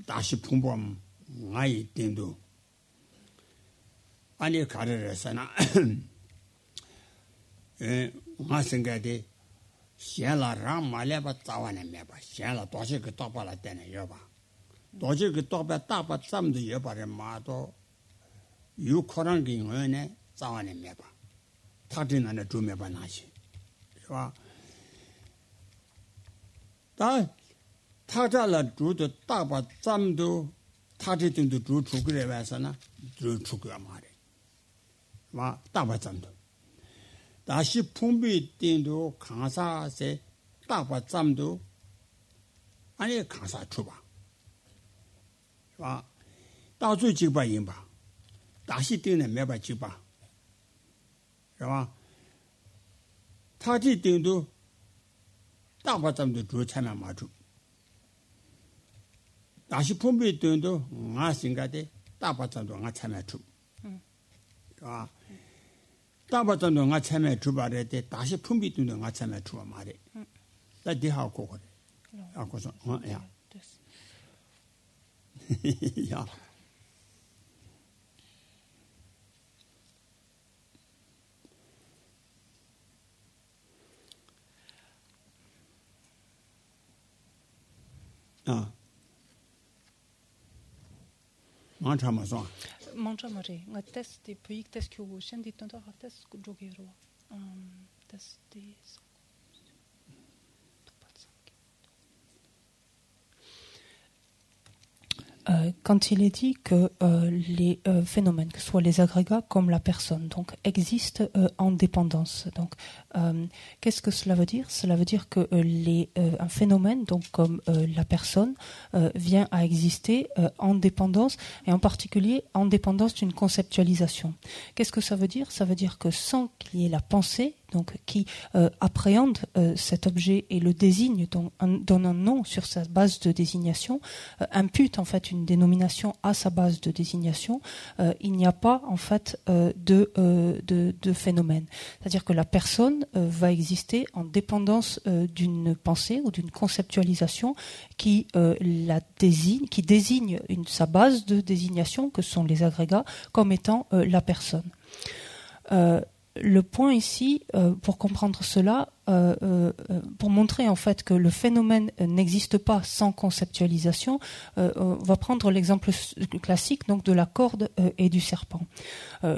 다시 풍범 아이 땡도 아니 가르르서나 마생가데 샹라랑 말레바 자와네 메바 샹라 도시 그 도바라 때네 여봐 도시 그 도바 따바 잠도 여바레 마도 유코랑 긴원에 자와네 메바 타진안에 주메바 나시 봐 다 타자라 주도 따바 잠도 타지등도 주 주그래 와서나 주 주그야 말해 마 따바 잠도 다시 풍비 띵도 강사세 따바 잠도 아니 강사 주바 와 다주 지바 인바 다시 띵네 매바 지바是吧 타지 띵도 따바 잠도 주 참여 마주 다시 풍비 띵도 나 생각에 따바 잠도 나 참여 주 아 따바전도 나 참여 주바래 때 다시 품비도 나 참여 주어 말해. 나 대하고 그래. 아고서 야. 야. mantra ma so mantra mare nga test de puis test que vous chen dit tanto ha test que jogero test de quand il est dit que les phénomènes, que ce soit les agrégats comme la personne, donc existent en dépendance. Donc, qu'est-ce que cela veut dire? Cela veut dire que un phénomène, donc comme la personne, vient à exister en dépendance, et en particulier en dépendance d'une conceptualisation. Qu'est-ce que ça veut dire? Ça veut dire que sans qu'il y ait la pensée, donc qui appréhende cet objet et le désigne, donne un nom sur sa base de désignation, impute en fait une dénomination à sa base de désignation, il n'y a pas en fait de phénomène. C'est-à-dire que la personne va exister en dépendance d'une pensée ou d'une conceptualisation qui désigne sa base de désignation, que sont les agrégats, comme étant la personne. Le point ici, pour comprendre cela, pour montrer en fait que le phénomène n'existe pas sans conceptualisation, on va prendre l'exemple classique donc de la corde et du serpent.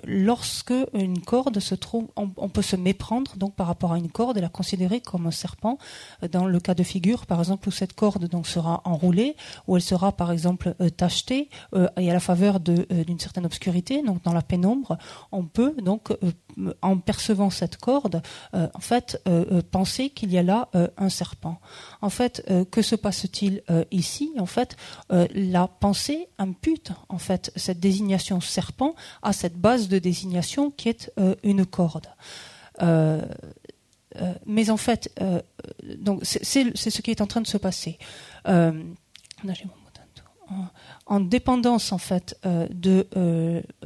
Lorsque une corde se trouve, on peut se méprendre donc par rapport à une corde et la considérer comme un serpent. Dans le cas de figure, par exemple, où cette corde donc sera enroulée, où elle sera par exemple tachetée et à la faveur d'une certaine obscurité, donc dans la pénombre, on peut donc en percevant cette corde, en fait, penser qu'il y a là un serpent. En fait, que se passe-t-il ici? En fait, la pensée impute en fait cette désignation serpent à cette base de désignation qui est une corde. Mais en fait, donc c'est ce qui est en train de se passer. En dépendance en fait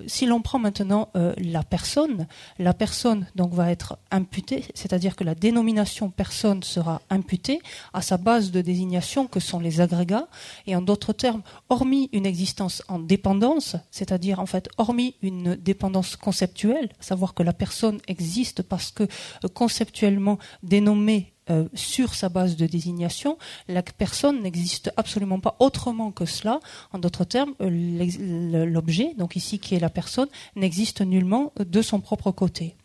si l'on prend maintenant la personne donc va être imputée, c'est-à-dire que la dénomination personne sera imputée à sa base de désignation que sont les agrégats, et en d'autres termes, hormis une existence en dépendance, c'est-à-dire en fait hormis une dépendance conceptuelle, à savoir que la personne existe parce que conceptuellement dénommée sur sa base de désignation, la personne n'existe absolument pas autrement que cela. En d'autres termes, l'objet, donc ici qui est la personne, n'existe nullement de son propre côté.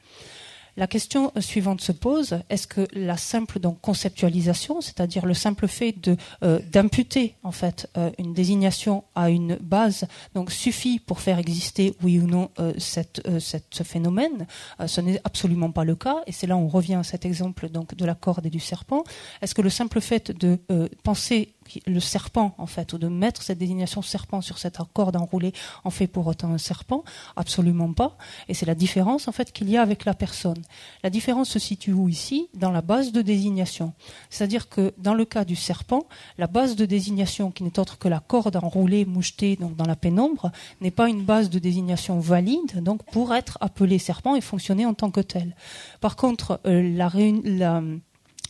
La question suivante se pose, est-ce que la simple donc conceptualisation, c'est-à-dire le simple fait d'imputer en fait une désignation à une base, donc suffit pour faire exister oui ou non ce phénomène? Ce n'est absolument pas le cas, et c'est là où on revient à cet exemple donc de la corde et du serpent. Est-ce que le simple fait de penser le serpent en fait, ou de mettre cette désignation serpent sur cette corde enroulée en fait pour autant un serpent? Absolument pas. Et c'est la différence en fait qu'il y a avec la personne. La différence se situe où ici? Dans la base de désignation. C'est-à-dire que dans le cas du serpent, la base de désignation qui n'est autre que la corde enroulée, mouchetée donc dans la pénombre, n'est pas une base de désignation valide donc pour être appelé serpent et fonctionner en tant que tel. Par contre, la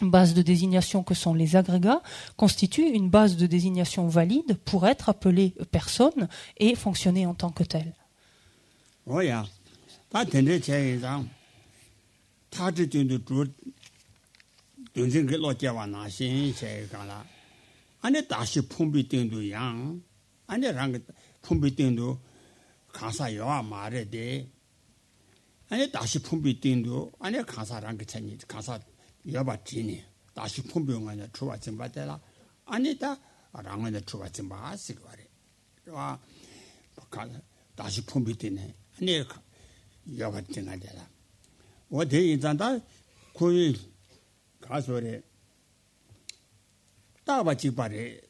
base de désignation que sont les agrégats constitue une base de désignation valide pour être appelé personne et fonctionner en tant que tel. Oui, 여바지니 다시 품병안에 추와 증바되라 아니다 랑안에 추와 증바스 거래 와 다시 품비되네 아니 여바증아되라 어디 인자다 거의 가서래 따바지바래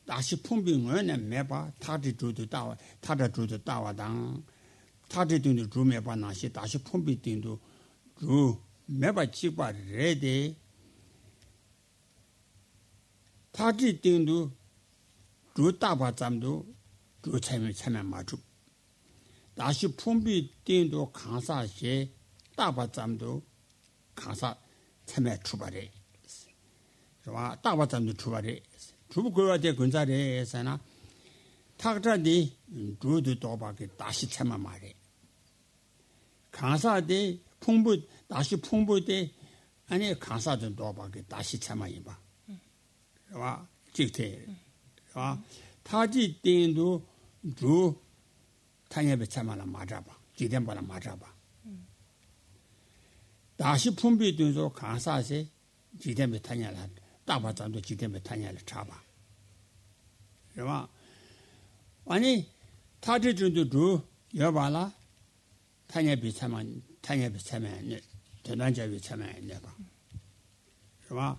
다시 품병안에 매바 타지주도 따와 타자주도 따와당 타지도 주매바 나시 다시 품비된도 주 매바 지바 레데 타지 띵도 주 따바 잠도 주 참여 마주 다시 품비 띵도 강사시 따바 잠도 강사 참여 출발해 와 따바 잠도 출발해 주부 그거에 근자래에서나 타자디 주도 도바게 다시 참여 말해 강사디 풍부 다시 풍부대 아니 강사도 도박에 다시 참아이 봐. 와 직태. 와 타지 땡도 주 타녀에 참아라 맞아 봐. 지된 바라 맞아 봐. 다시 풍부대도 강사세 지된 타녀라 다바장도 지된 타녀를 잡아. 와 아니 타지 준도 주 여봐라 타녀에 참아 타녀에 참아네. 전환자비 참여했네봐. 그봐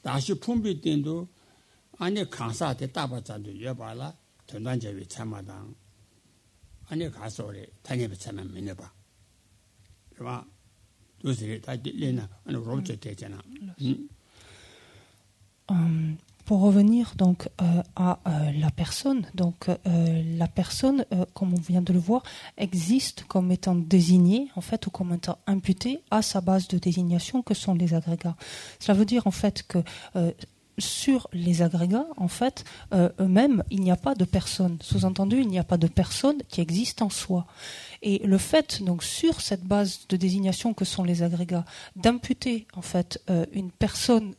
다시 품비 때도 아니 강사한테 따바자도 여봐라. 전환자비 참아당 아니 가서래 타녀비 참여했네봐. 그봐 도시에 다 들리나 아니 로저 되잖아. Pour revenir donc à la personne, donc la personne, comme on vient de le voir, existe comme étant désignée en fait ou comme étant imputée à sa base de désignation que sont les agrégats. Cela veut dire en fait que sur les agrégats, en fait, eux-mêmes, il n'y a pas de personne. Sous-entendu, il n'y a pas de personne qui existe en soi. Et le fait, donc, sur cette base de désignation que sont les agrégats, d'imputer, en fait, une personne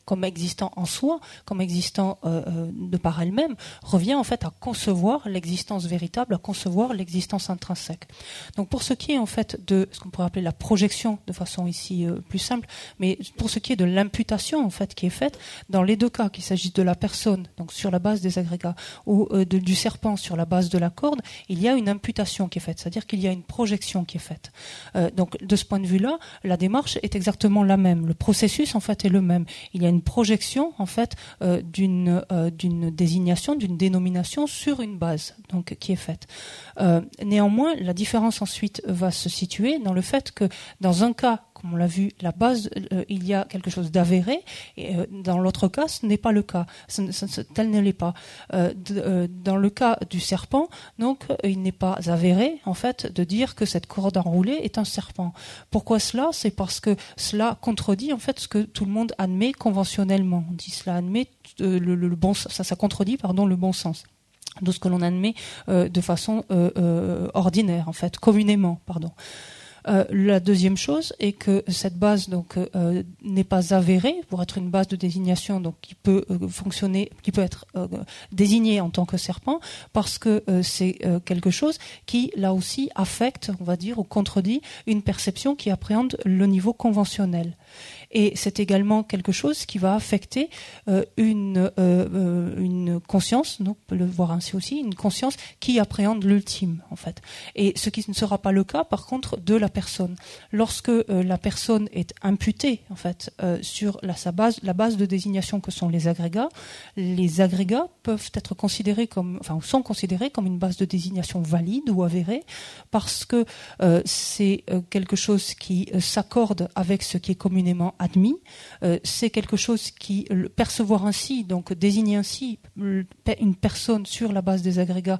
comme existant en soi, comme existant de par elle-même, revient en fait à concevoir l'existence véritable, à concevoir l'existence intrinsèque. Donc pour ce qui est en fait de ce qu'on pourrait appeler la projection de façon ici plus simple, mais pour ce qui est de l'imputation en fait qui est faite, dans les deux cas, qu'il s'agisse de la personne, donc sur la base des agrégats, ou du serpent sur la base de la corde, il y a une imputation qui est faite, c'est-à-dire qu'il y a une projection qui est faite. Donc de ce point de vue-là, la démarche est exactement la même. Le processus en fait est le même. Il y a une projection en fait d'une désignation, d'une dénomination sur une base donc qui est faite. Néanmoins, la différence ensuite va se situer dans le fait que dans un cas, comme on l'a vu, la base, il y a quelque chose d'avéré, et dans l'autre cas, ce n'est pas le cas. Tel ne l'est pas. Dans le cas du serpent, donc, il n'est pas avéré, en fait, de dire que cette corde enroulée est un serpent. Pourquoi cela? C'est parce que cela contredit, en fait, ce que tout le monde admet conventionnellement. On dit cela admet le bon, ça contredit, pardon, le bon sens de ce que l'on admet de façon ordinaire, en fait, communément, pardon. La deuxième chose est que cette base donc n'est pas avérée pour être une base de désignation donc qui peut fonctionner, qui peut être désignée en tant que serpent parce que c'est quelque chose qui là aussi affecte, on va dire, ou contredit une perception qui appréhende le niveau conventionnel. Et c'est également quelque chose qui va affecter une conscience, donc on peut le voir ainsi aussi, une conscience qui appréhende l'ultime en fait. Et ce qui ne sera pas le cas par contre de la personne. Lorsque la personne est imputée en fait sur la base de désignation que sont les agrégats peuvent être considérés comme, enfin sont considérés comme une base de désignation valide ou avérée parce que c'est quelque chose qui s'accorde avec ce qui est communément admis, c'est quelque chose qui, percevoir ainsi, donc désigner ainsi une personne sur la base des agrégats,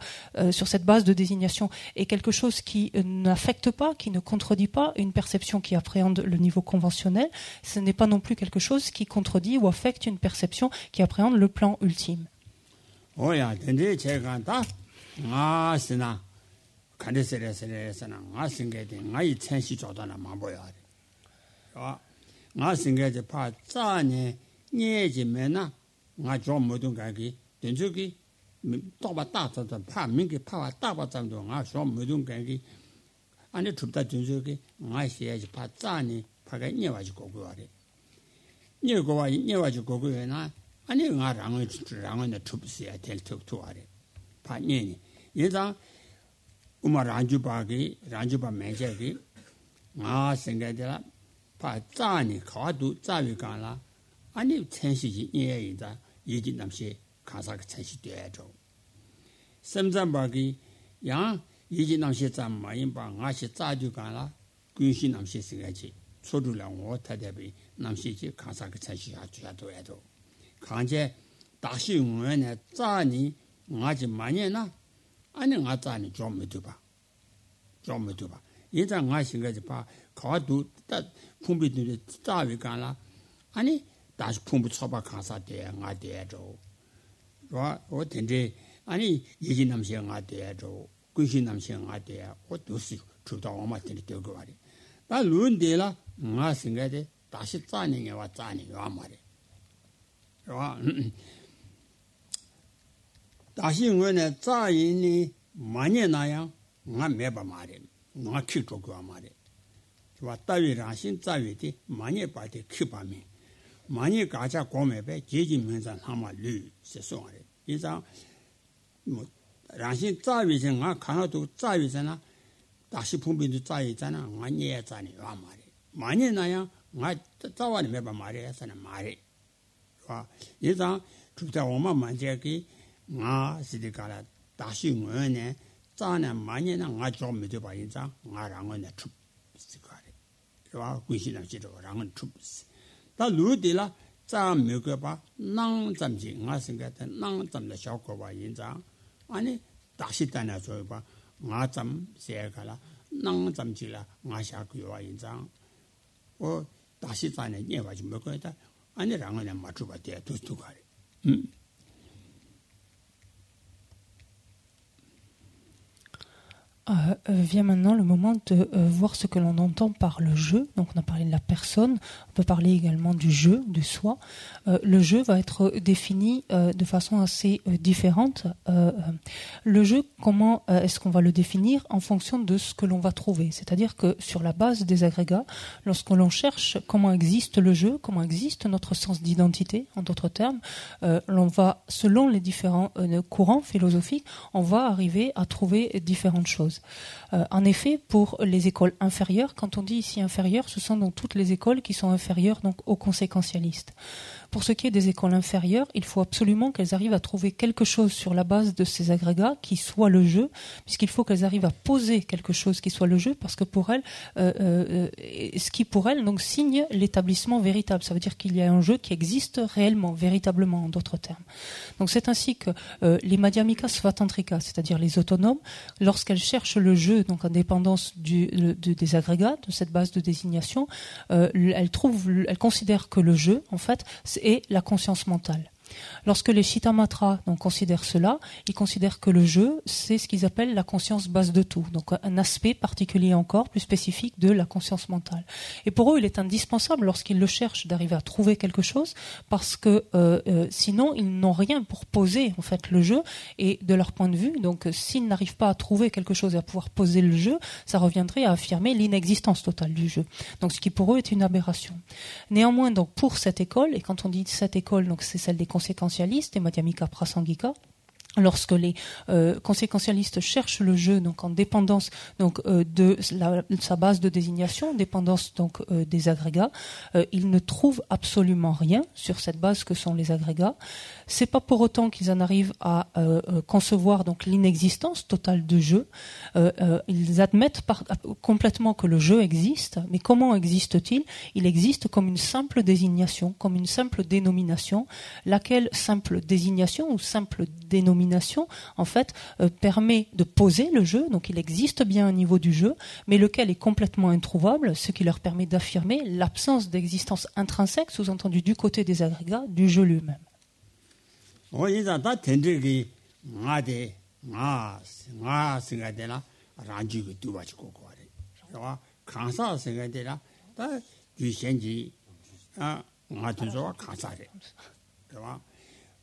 sur cette base de désignation, est quelque chose qui n'affecte pas, qui ne contredit pas une perception qui appréhende le niveau conventionnel. Ce n'est pas non plus quelque chose qui contredit ou affecte une perception qui appréhende le plan ultime. nga singe pa tsane nye ji mena nga jo modun ga gi denju gi to ba ta ta pa min gi pa wa ta ba zam do nga jo modun ga gi ane chupta denju gi nga xie ji pa tsane pa ga nye wa ji go go re nye wa ji go go na ane nga rang ne chup si a tel tuk tu are pa nye ni ye da uma ranju ba me je gi nga singe de la 파 짜니 가도 짜위 간라 아니 천시지 예이다 예진 남시 가사가 천시 되죠 섬잠바기 양 예진 남시 잠 마인 바 가시 짜주 간라 군신 남시 생각지 초주랑 오타대비 남시지 가사가 천시 하주야 도야도 강제 다시 응원에 짜니 가지 많이나 아니 가 짜니 좀 믿어봐 예장 가 생각지 봐 가도 딱 풍비들이 짜위 간라 아니 다시 풍부 쳐봐 가사 돼 가대죠 와 어떤데 아니 예진 남생 가대죠 군신 남생 가대 어도시 주다 엄마들이 되고 말이 나 룬데라 나 생각에 다시 짜니게 와 짜니 와 말이 와 다시 응원에 짜이니 많이 나야 나 매바 말이 나 키도고 말이 와 따위랑신 짜위디 많이 빠데 키바미 많이 가자 고매배 제지면서 하마 류 세송하래 이상 뭐 랑신 짜위생아 가나도 짜위잖아 다시 풍비도 짜위잖아 많이 했잖니 와 말이 많이 나야 나 짜와니 매바 말이 했잖아 말이 와 이상 주자 엄마 만제기 나 시디가라 다시 뭐네 짜나 많이나 나 좀 믿어 봐 인자 나랑은 내 춥 와 군신을 지도랑은 춥스 다 루디라 자 먹어봐 낭잠지 나 생각에 낭잠의效果봐 인자 아니 다시 따나 줘봐 나잠 세가라 낭잠지라 나샤고와 인자 다시 따네 예와지 먹어야 아니랑은 맞추가 돼 두두가래. Vient maintenant le moment de voir ce que l'on entend par le jeu. Donc on a parlé de la personne, on peut parler également du jeu, du soi. Le jeu va être défini de façon assez différente. Le jeu, comment est-ce qu'on va le définir? En fonction de ce que l'on va trouver. C'est-à-dire que sur la base des agrégats, lorsque l'on cherche comment existe le jeu, comment existe notre sens d'identité, en d'autres termes, l'on va, selon les différents courants philosophiques, on va arriver à trouver différentes choses. En effet, pour les écoles inférieures, quand on dit ici inférieures, ce sont donc toutes les écoles qui sont inférieures donc aux conséquentialistes. Pour ce qui est des écoles inférieures, il faut absolument qu'elles arrivent à trouver quelque chose sur la base de ces agrégats qui soit le jeu, puisqu'il faut qu'elles arrivent à poser quelque chose qui soit le jeu, parce que pour elles, ce qui pour elles donc signe l'établissement véritable. Ça veut dire qu'il y a un jeu qui existe réellement, véritablement, en d'autres termes. Donc c'est ainsi que les Madhyamika Svatantrika, c'est-à-dire les autonomes, lorsqu'elles cherchent le jeu, donc en dépendance des agrégats, de cette base de désignation, elles considèrent que le jeu, en fait, est la conscience mentale. Lorsque les Shittamatra donc considèrent cela, ils considèrent que le jeu, c'est ce qu'ils appellent la conscience base de tout, donc un aspect particulier encore, plus spécifique de la conscience mentale. Et pour eux, il est indispensable, lorsqu'ils le cherchent, d'arriver à trouver quelque chose, parce que sinon, ils n'ont rien pour poser en fait le jeu, et de leur point de vue, donc s'ils n'arrivent pas à trouver quelque chose et à pouvoir poser le jeu, ça reviendrait à affirmer l'inexistence totale du jeu. Donc ce qui pour eux est une aberration. Néanmoins, donc pour cette école, et quand on dit cette école, donc c'est celle des conséquentialistes et Madhyamika Prasangika, lorsque les conséquentialistes cherchent le jeu donc en dépendance donc de sa base de désignation, dépendance donc des agrégats, ils ne trouvent absolument rien sur cette base que sont les agrégats. C'est pas pour autant qu'ils en arrivent à concevoir donc l'inexistence totale du jeu. Ils admettent complètement que le jeu existe, mais comment existe-t-il? Il existe comme une simple désignation, comme une simple dénomination, laquelle simple désignation ou simple dénomination en fait permet de poser le jeu, donc il existe bien au niveau du jeu, mais lequel est complètement introuvable, ce qui leur permet d'affirmer l'absence d'existence intrinsèque, sous-entendu du côté des agrégats, du jeu lui-même.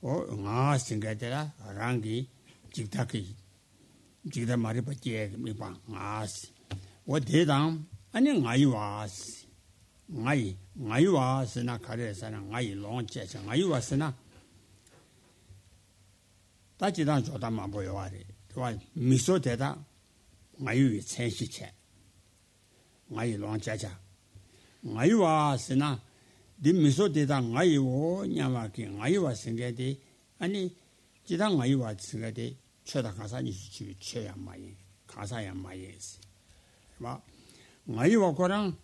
nga singadela rangi jigda mari baje mi ba ngas wo de dang ani ngai was ngai was na kare sana ngai long che ngai was na ta ji dang jo da ma bo yo wa de wa mi so de da ngai yu chen shi che ngai long che cha ngai was na 디 미소데다 나이오 냐마기 나이와 생게데 아니 지당 나이와 생게데 최다 가사니 지 최야 마이 가사야 마이스 봐 나이와 거랑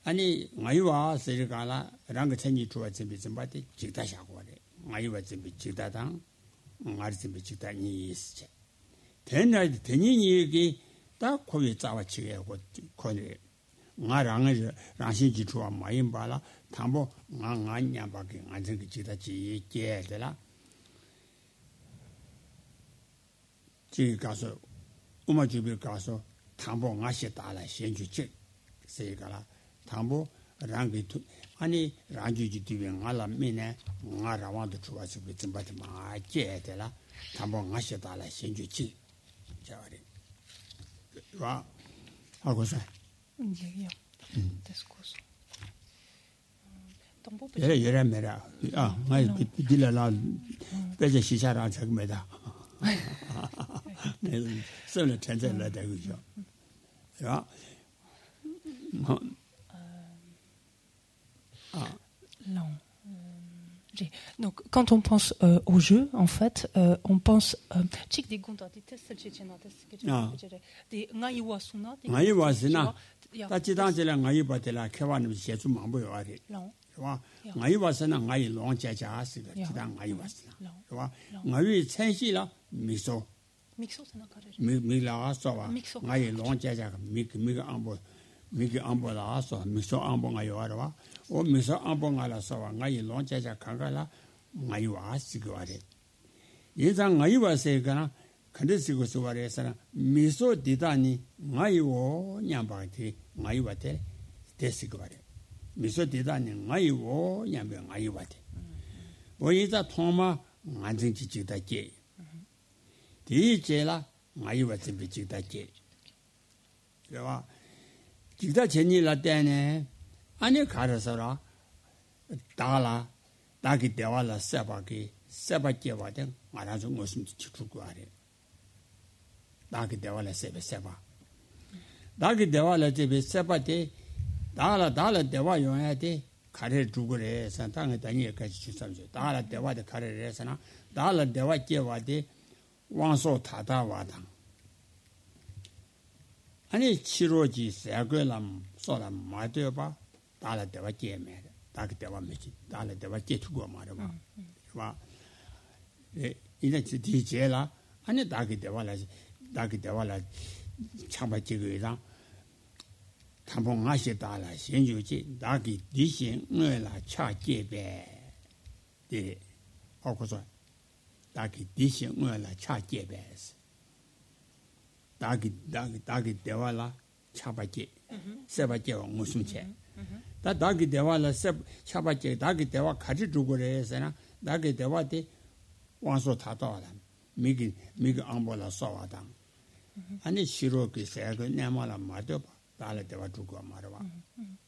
아니 나이와 세르가라 랑가 천지 주와 준비 좀 받대 직다샤고래 나이와 준비 직다당 나리 준비 직다니 있지 되나이 되니 얘기 다 거기 자와 지게고 거기 나랑은 라신지 주와 마이 발라 담보 나냐 밖에 안 생기 지다 지게들라 지 가서 우마 집에 가서 담보 나시 달라 신주지 세가라 담보 랑기 아니 랑주지 뒤에 나라 미네 나라와도 주와서 좀 받지 마 제들라 담보 나시 달라 신주지 자리 와 하고서 예래 메라 아 마이 빌라라 배제 시샤라 적매다 네 선을 전전을 되고죠 야 Donc, quand on pense au jeu, en fait, on pense. 미기 안보라서 미소 안보가 요아라 오 미소 안보가라서 와가이 론자자 강가라 마이와 시거와레 예장 마이와세가나 간데시고서 와레서나 미소 디다니 마이오 냠바티 마이와테 데시거와레 미소 디다니 마이오 냠베 마이와테 오이자 통마 안정지 지다게 디제라 마이와테 비지다게 그와 지다 제니라 때네 아니 가르서라 다라 다기 대화라 세바기 세바게와든 말아서 무슨 지출고 아래 다기 대화라 세바 다기 대화라 제베 세바데 다라 대화 용야데 가르 두고래 산탕에 다니까지 주삼죠 다라 대화데 가르래서나 다라 대화 게와데 왕소 타다와당 아니 치료지 세괴람 소람 마되어봐 달라 대화 게메 다그 대화 메지 달라 대화 게투고 말아봐 봐 이제 디제라 아니 다그 대화라 참바지거랑 탐봉하시 달라 신주지 다기 디신 응라 차게베 네 하고서 다기 디신 응라 차게베스 다기 대화라 차바게 세바게 무슨 체 다기 대화라 차바게 다기 대화 가지 두고래서나 다기 대화데 왕소 타도라 미기 안보라 소와당 아니 시로게 세가 내마라 마도 달라 대화 두고 말아봐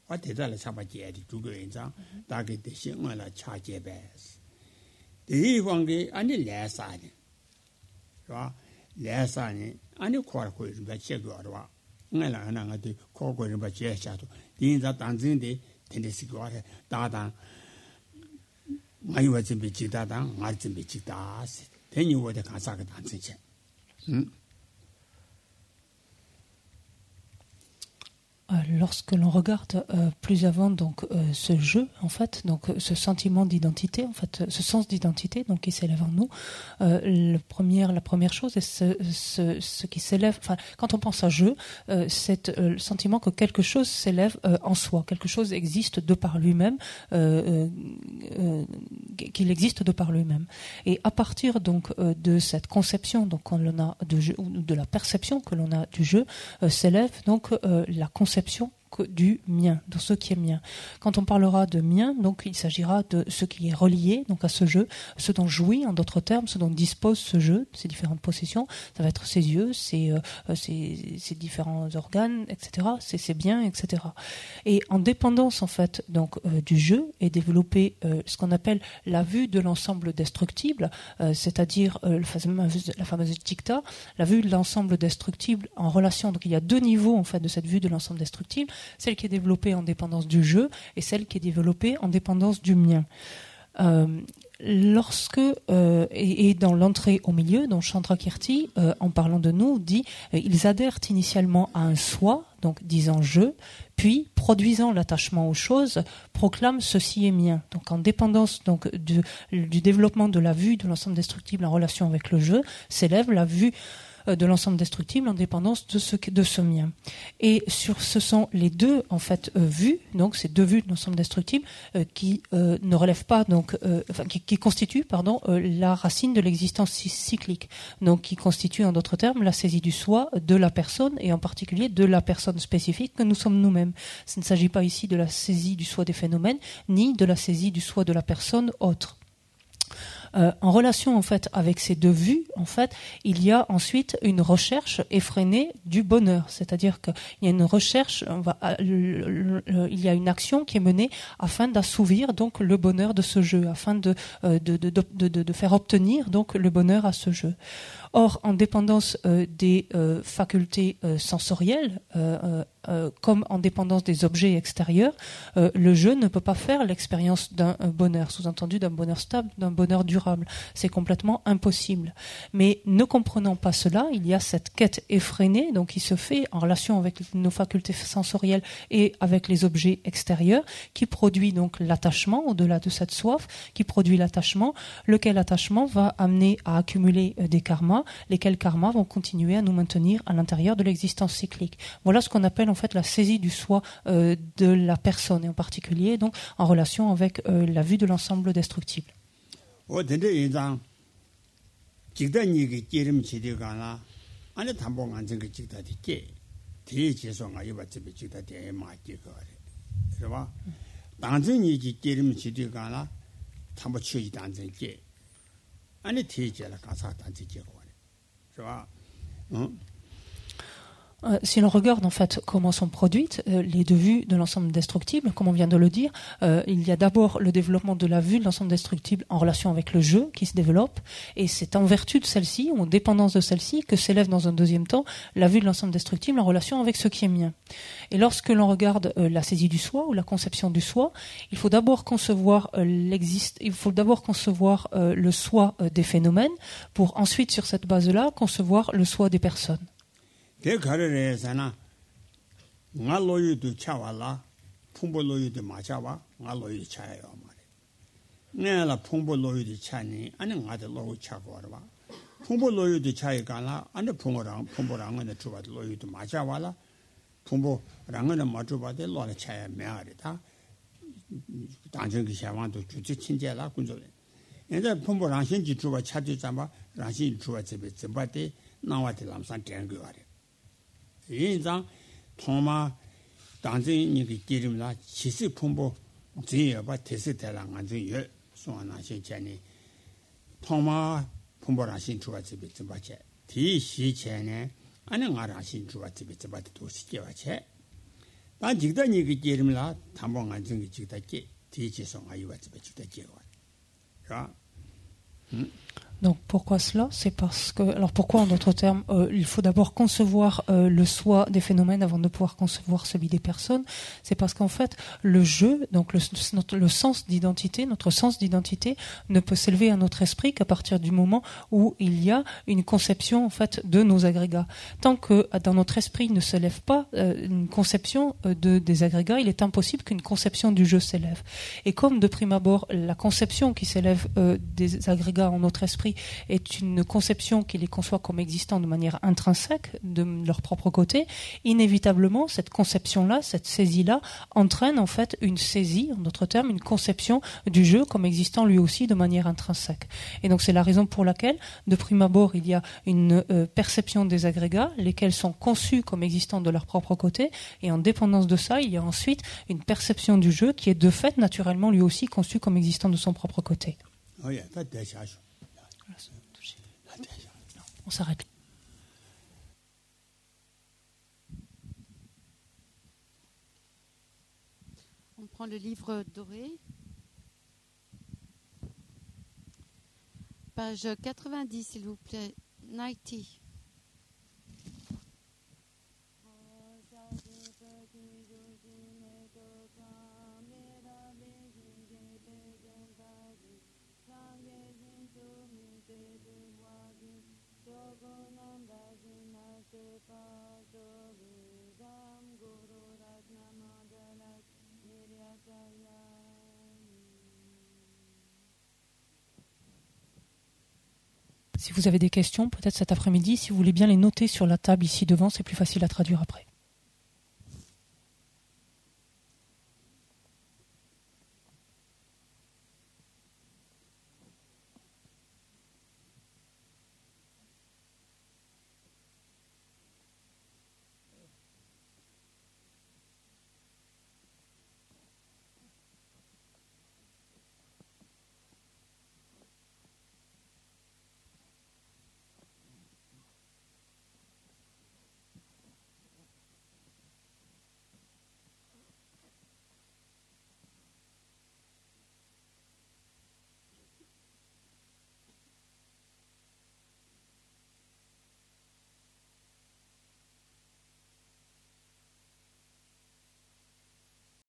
어디다라 차바게 두고 인자 다기 대신을 차게베스 대왕게 아니 레사니 봐 레사니 아니 코르코 좀 제거와 내가 하나가도 코르코 좀 제샤도 인자 단진데 텐데시고와 다단 많이 와진 비치다단 알진 비치다 대니워데 가사가 단진체 Lorsque l'on regarde plus avant donc ce jeu en fait donc ce sentiment d'identité en fait ce sens d'identité donc qui s'élève en nous la première chose est ce qui s'élève enfin quand on pense à jeu c'est le sentiment que quelque chose s'élève en soi quelque chose existe de par lui-même qu'il existe de par lui-même et à partir donc de cette conception donc qu'on a de jeu ou de la perception que l'on a du jeu s'élève donc la conception du mien, de ce qui est mien. Quand on parlera de mien, donc il s'agira de ce qui est relié donc à ce jeu, ce dont jouit, en d'autres termes, ce dont dispose ce jeu, ses différentes possessions. Ça va être ses yeux, ses différents organes, etc., ses biens, etc. Et en dépendance en fait donc du jeu est développé ce qu'on appelle la vue de l'ensemble destructible, c'est-à-dire la fameuse dicta, la vue de l'ensemble destructible en relation. Donc il y a deux niveaux en fait de cette vue de l'ensemble destructible. Celle qui est développée en dépendance du jeu et celle qui est développée en dépendance du mien. Et dans l'entrée au milieu, donc Chandrakirti, en parlant de nous, dit ils adhèrent initialement à un soi, donc disant je, puis produisant l'attachement aux choses, proclament ceci est mien. Donc en dépendance donc du développement de la vue de l'ensemble destructible en relation avec le jeu, s'élève la vue de l'ensemble destructible en dépendance de ce mien. Et ce sont les deux en fait vues, donc ces deux vues de l'ensemble destructible qui ne relèvent pas donc qui constituent la racine de l'existence cyclique. Donc qui constituent en d'autres termes la saisie du soi de la personne et en particulier de la personne spécifique que nous sommes nous-mêmes. Il ne s'agit pas ici de la saisie du soi des phénomènes ni de la saisie du soi de la personne autre. En relation en fait avec ces deux vues, en fait, il y a ensuite une recherche effrénée du bonheur, c'est-à-dire qu'il y a une recherche, il y a une action qui est menée afin d'assouvir donc le bonheur de ce jeu, afin de faire obtenir donc le bonheur à ce jeu. Or, en dépendance des facultés sensorielles, comme en dépendance des objets extérieurs, le jeu ne peut pas faire l'expérience d'un bonheur, sous-entendu d'un bonheur stable, d'un bonheur durable. durable. C'est complètement impossible. Mais ne comprenant pas cela, il y a cette quête effrénée, donc qui se fait en relation avec nos facultés sensorielles et avec les objets extérieurs, qui produit donc l'attachement au-delà de cette soif, qui produit l'attachement, lequel attachement va amener à accumuler des karmas, lesquels karmas vont continuer à nous maintenir à l'intérieur de l'existence cyclique. Voilà ce qu'on appelle en fait la saisie du soi de la personne, et en particulier donc en relation avec la vue de l'ensemble destructible. Si l'on regarde en fait comment sont produites les deux vues de l'ensemble destructible, comme on vient de le dire, il y a d'abord le développement de la vue de l'ensemble destructible en relation avec le jeu qui se développe, et c'est en vertu de celle-ci, ou en dépendance de celle-ci, que s'élève dans un deuxième temps la vue de l'ensemble destructible en relation avec ce qui est mien. Et lorsque l'on regarde la saisie du soi ou la conception du soi, il faut d'abord concevoir le soi des phénomènes, pour ensuite sur cette base-là concevoir le soi des personnes. 대가르에서나 nga loyudu 차와라 풍보 loyudu 마차와 nga loyudu 차요 말이야. 내가 풍보 loyudu 차니 아니 nga도 loyudu 차고 와라. 풍보 loyudu 차이가나 아니 풍보랑은 주바도 loyudu 마차와라. 풍보랑은 마주바데 로라 차야 메아리다. 당정기 샤완도 주지 친제라 군조래. 이제 풍보랑 신지 주바 차지 잡아 라신 주바 집에 집바데 나와데 람산 된거 말이야. 인장 통마 당진이 기름라 지식 풍부 지여바 테스트랑 안중여 소나신 전에 통마 풍부라신 주가집에 좀 받체 디시체네 안행아라신 주가집에 좀 받도 도시게와체 난 직단이 기름라 담봉 안중이 직다게 디지성 아이와집에 직다게와 자 Donc pourquoi cela? C'est parce que, alors pourquoi en d'autres termes, il faut d'abord concevoir le soi des phénomènes avant de pouvoir concevoir celui des personnes. C'est parce qu'en fait le jeu, donc le sens d'identité, notre sens d'identité ne peut s'élever à notre esprit qu'à partir du moment où il y a une conception en fait de nos agrégats. Tant que dans notre esprit ne s'élève pas une conception des agrégats, il est impossible qu'une conception du jeu s'élève. Et comme de prime abord la conception qui s'élève des agrégats en notre esprit est une conception qui les conçoit comme existant de manière intrinsèque de leur propre côté, inévitablement cette conception-là, cette saisie-là entraîne en fait une saisie, en d'autres termes une conception du jeu comme existant lui aussi de manière intrinsèque. Et donc c'est la raison pour laquelle de prime abord il y a une perception des agrégats, lesquels sont conçus comme existant de leur propre côté, et en dépendance de ça il y a ensuite une perception du jeu qui est de fait naturellement lui aussi conçu comme existant de son propre côté. On s'arrête. On prend le livre doré, page 90 s'il vous plaît, 90. Si vous avez des questions, peut-être cet après-midi, si vous voulez bien les noter sur la table ici devant, c'est plus facile à traduire après.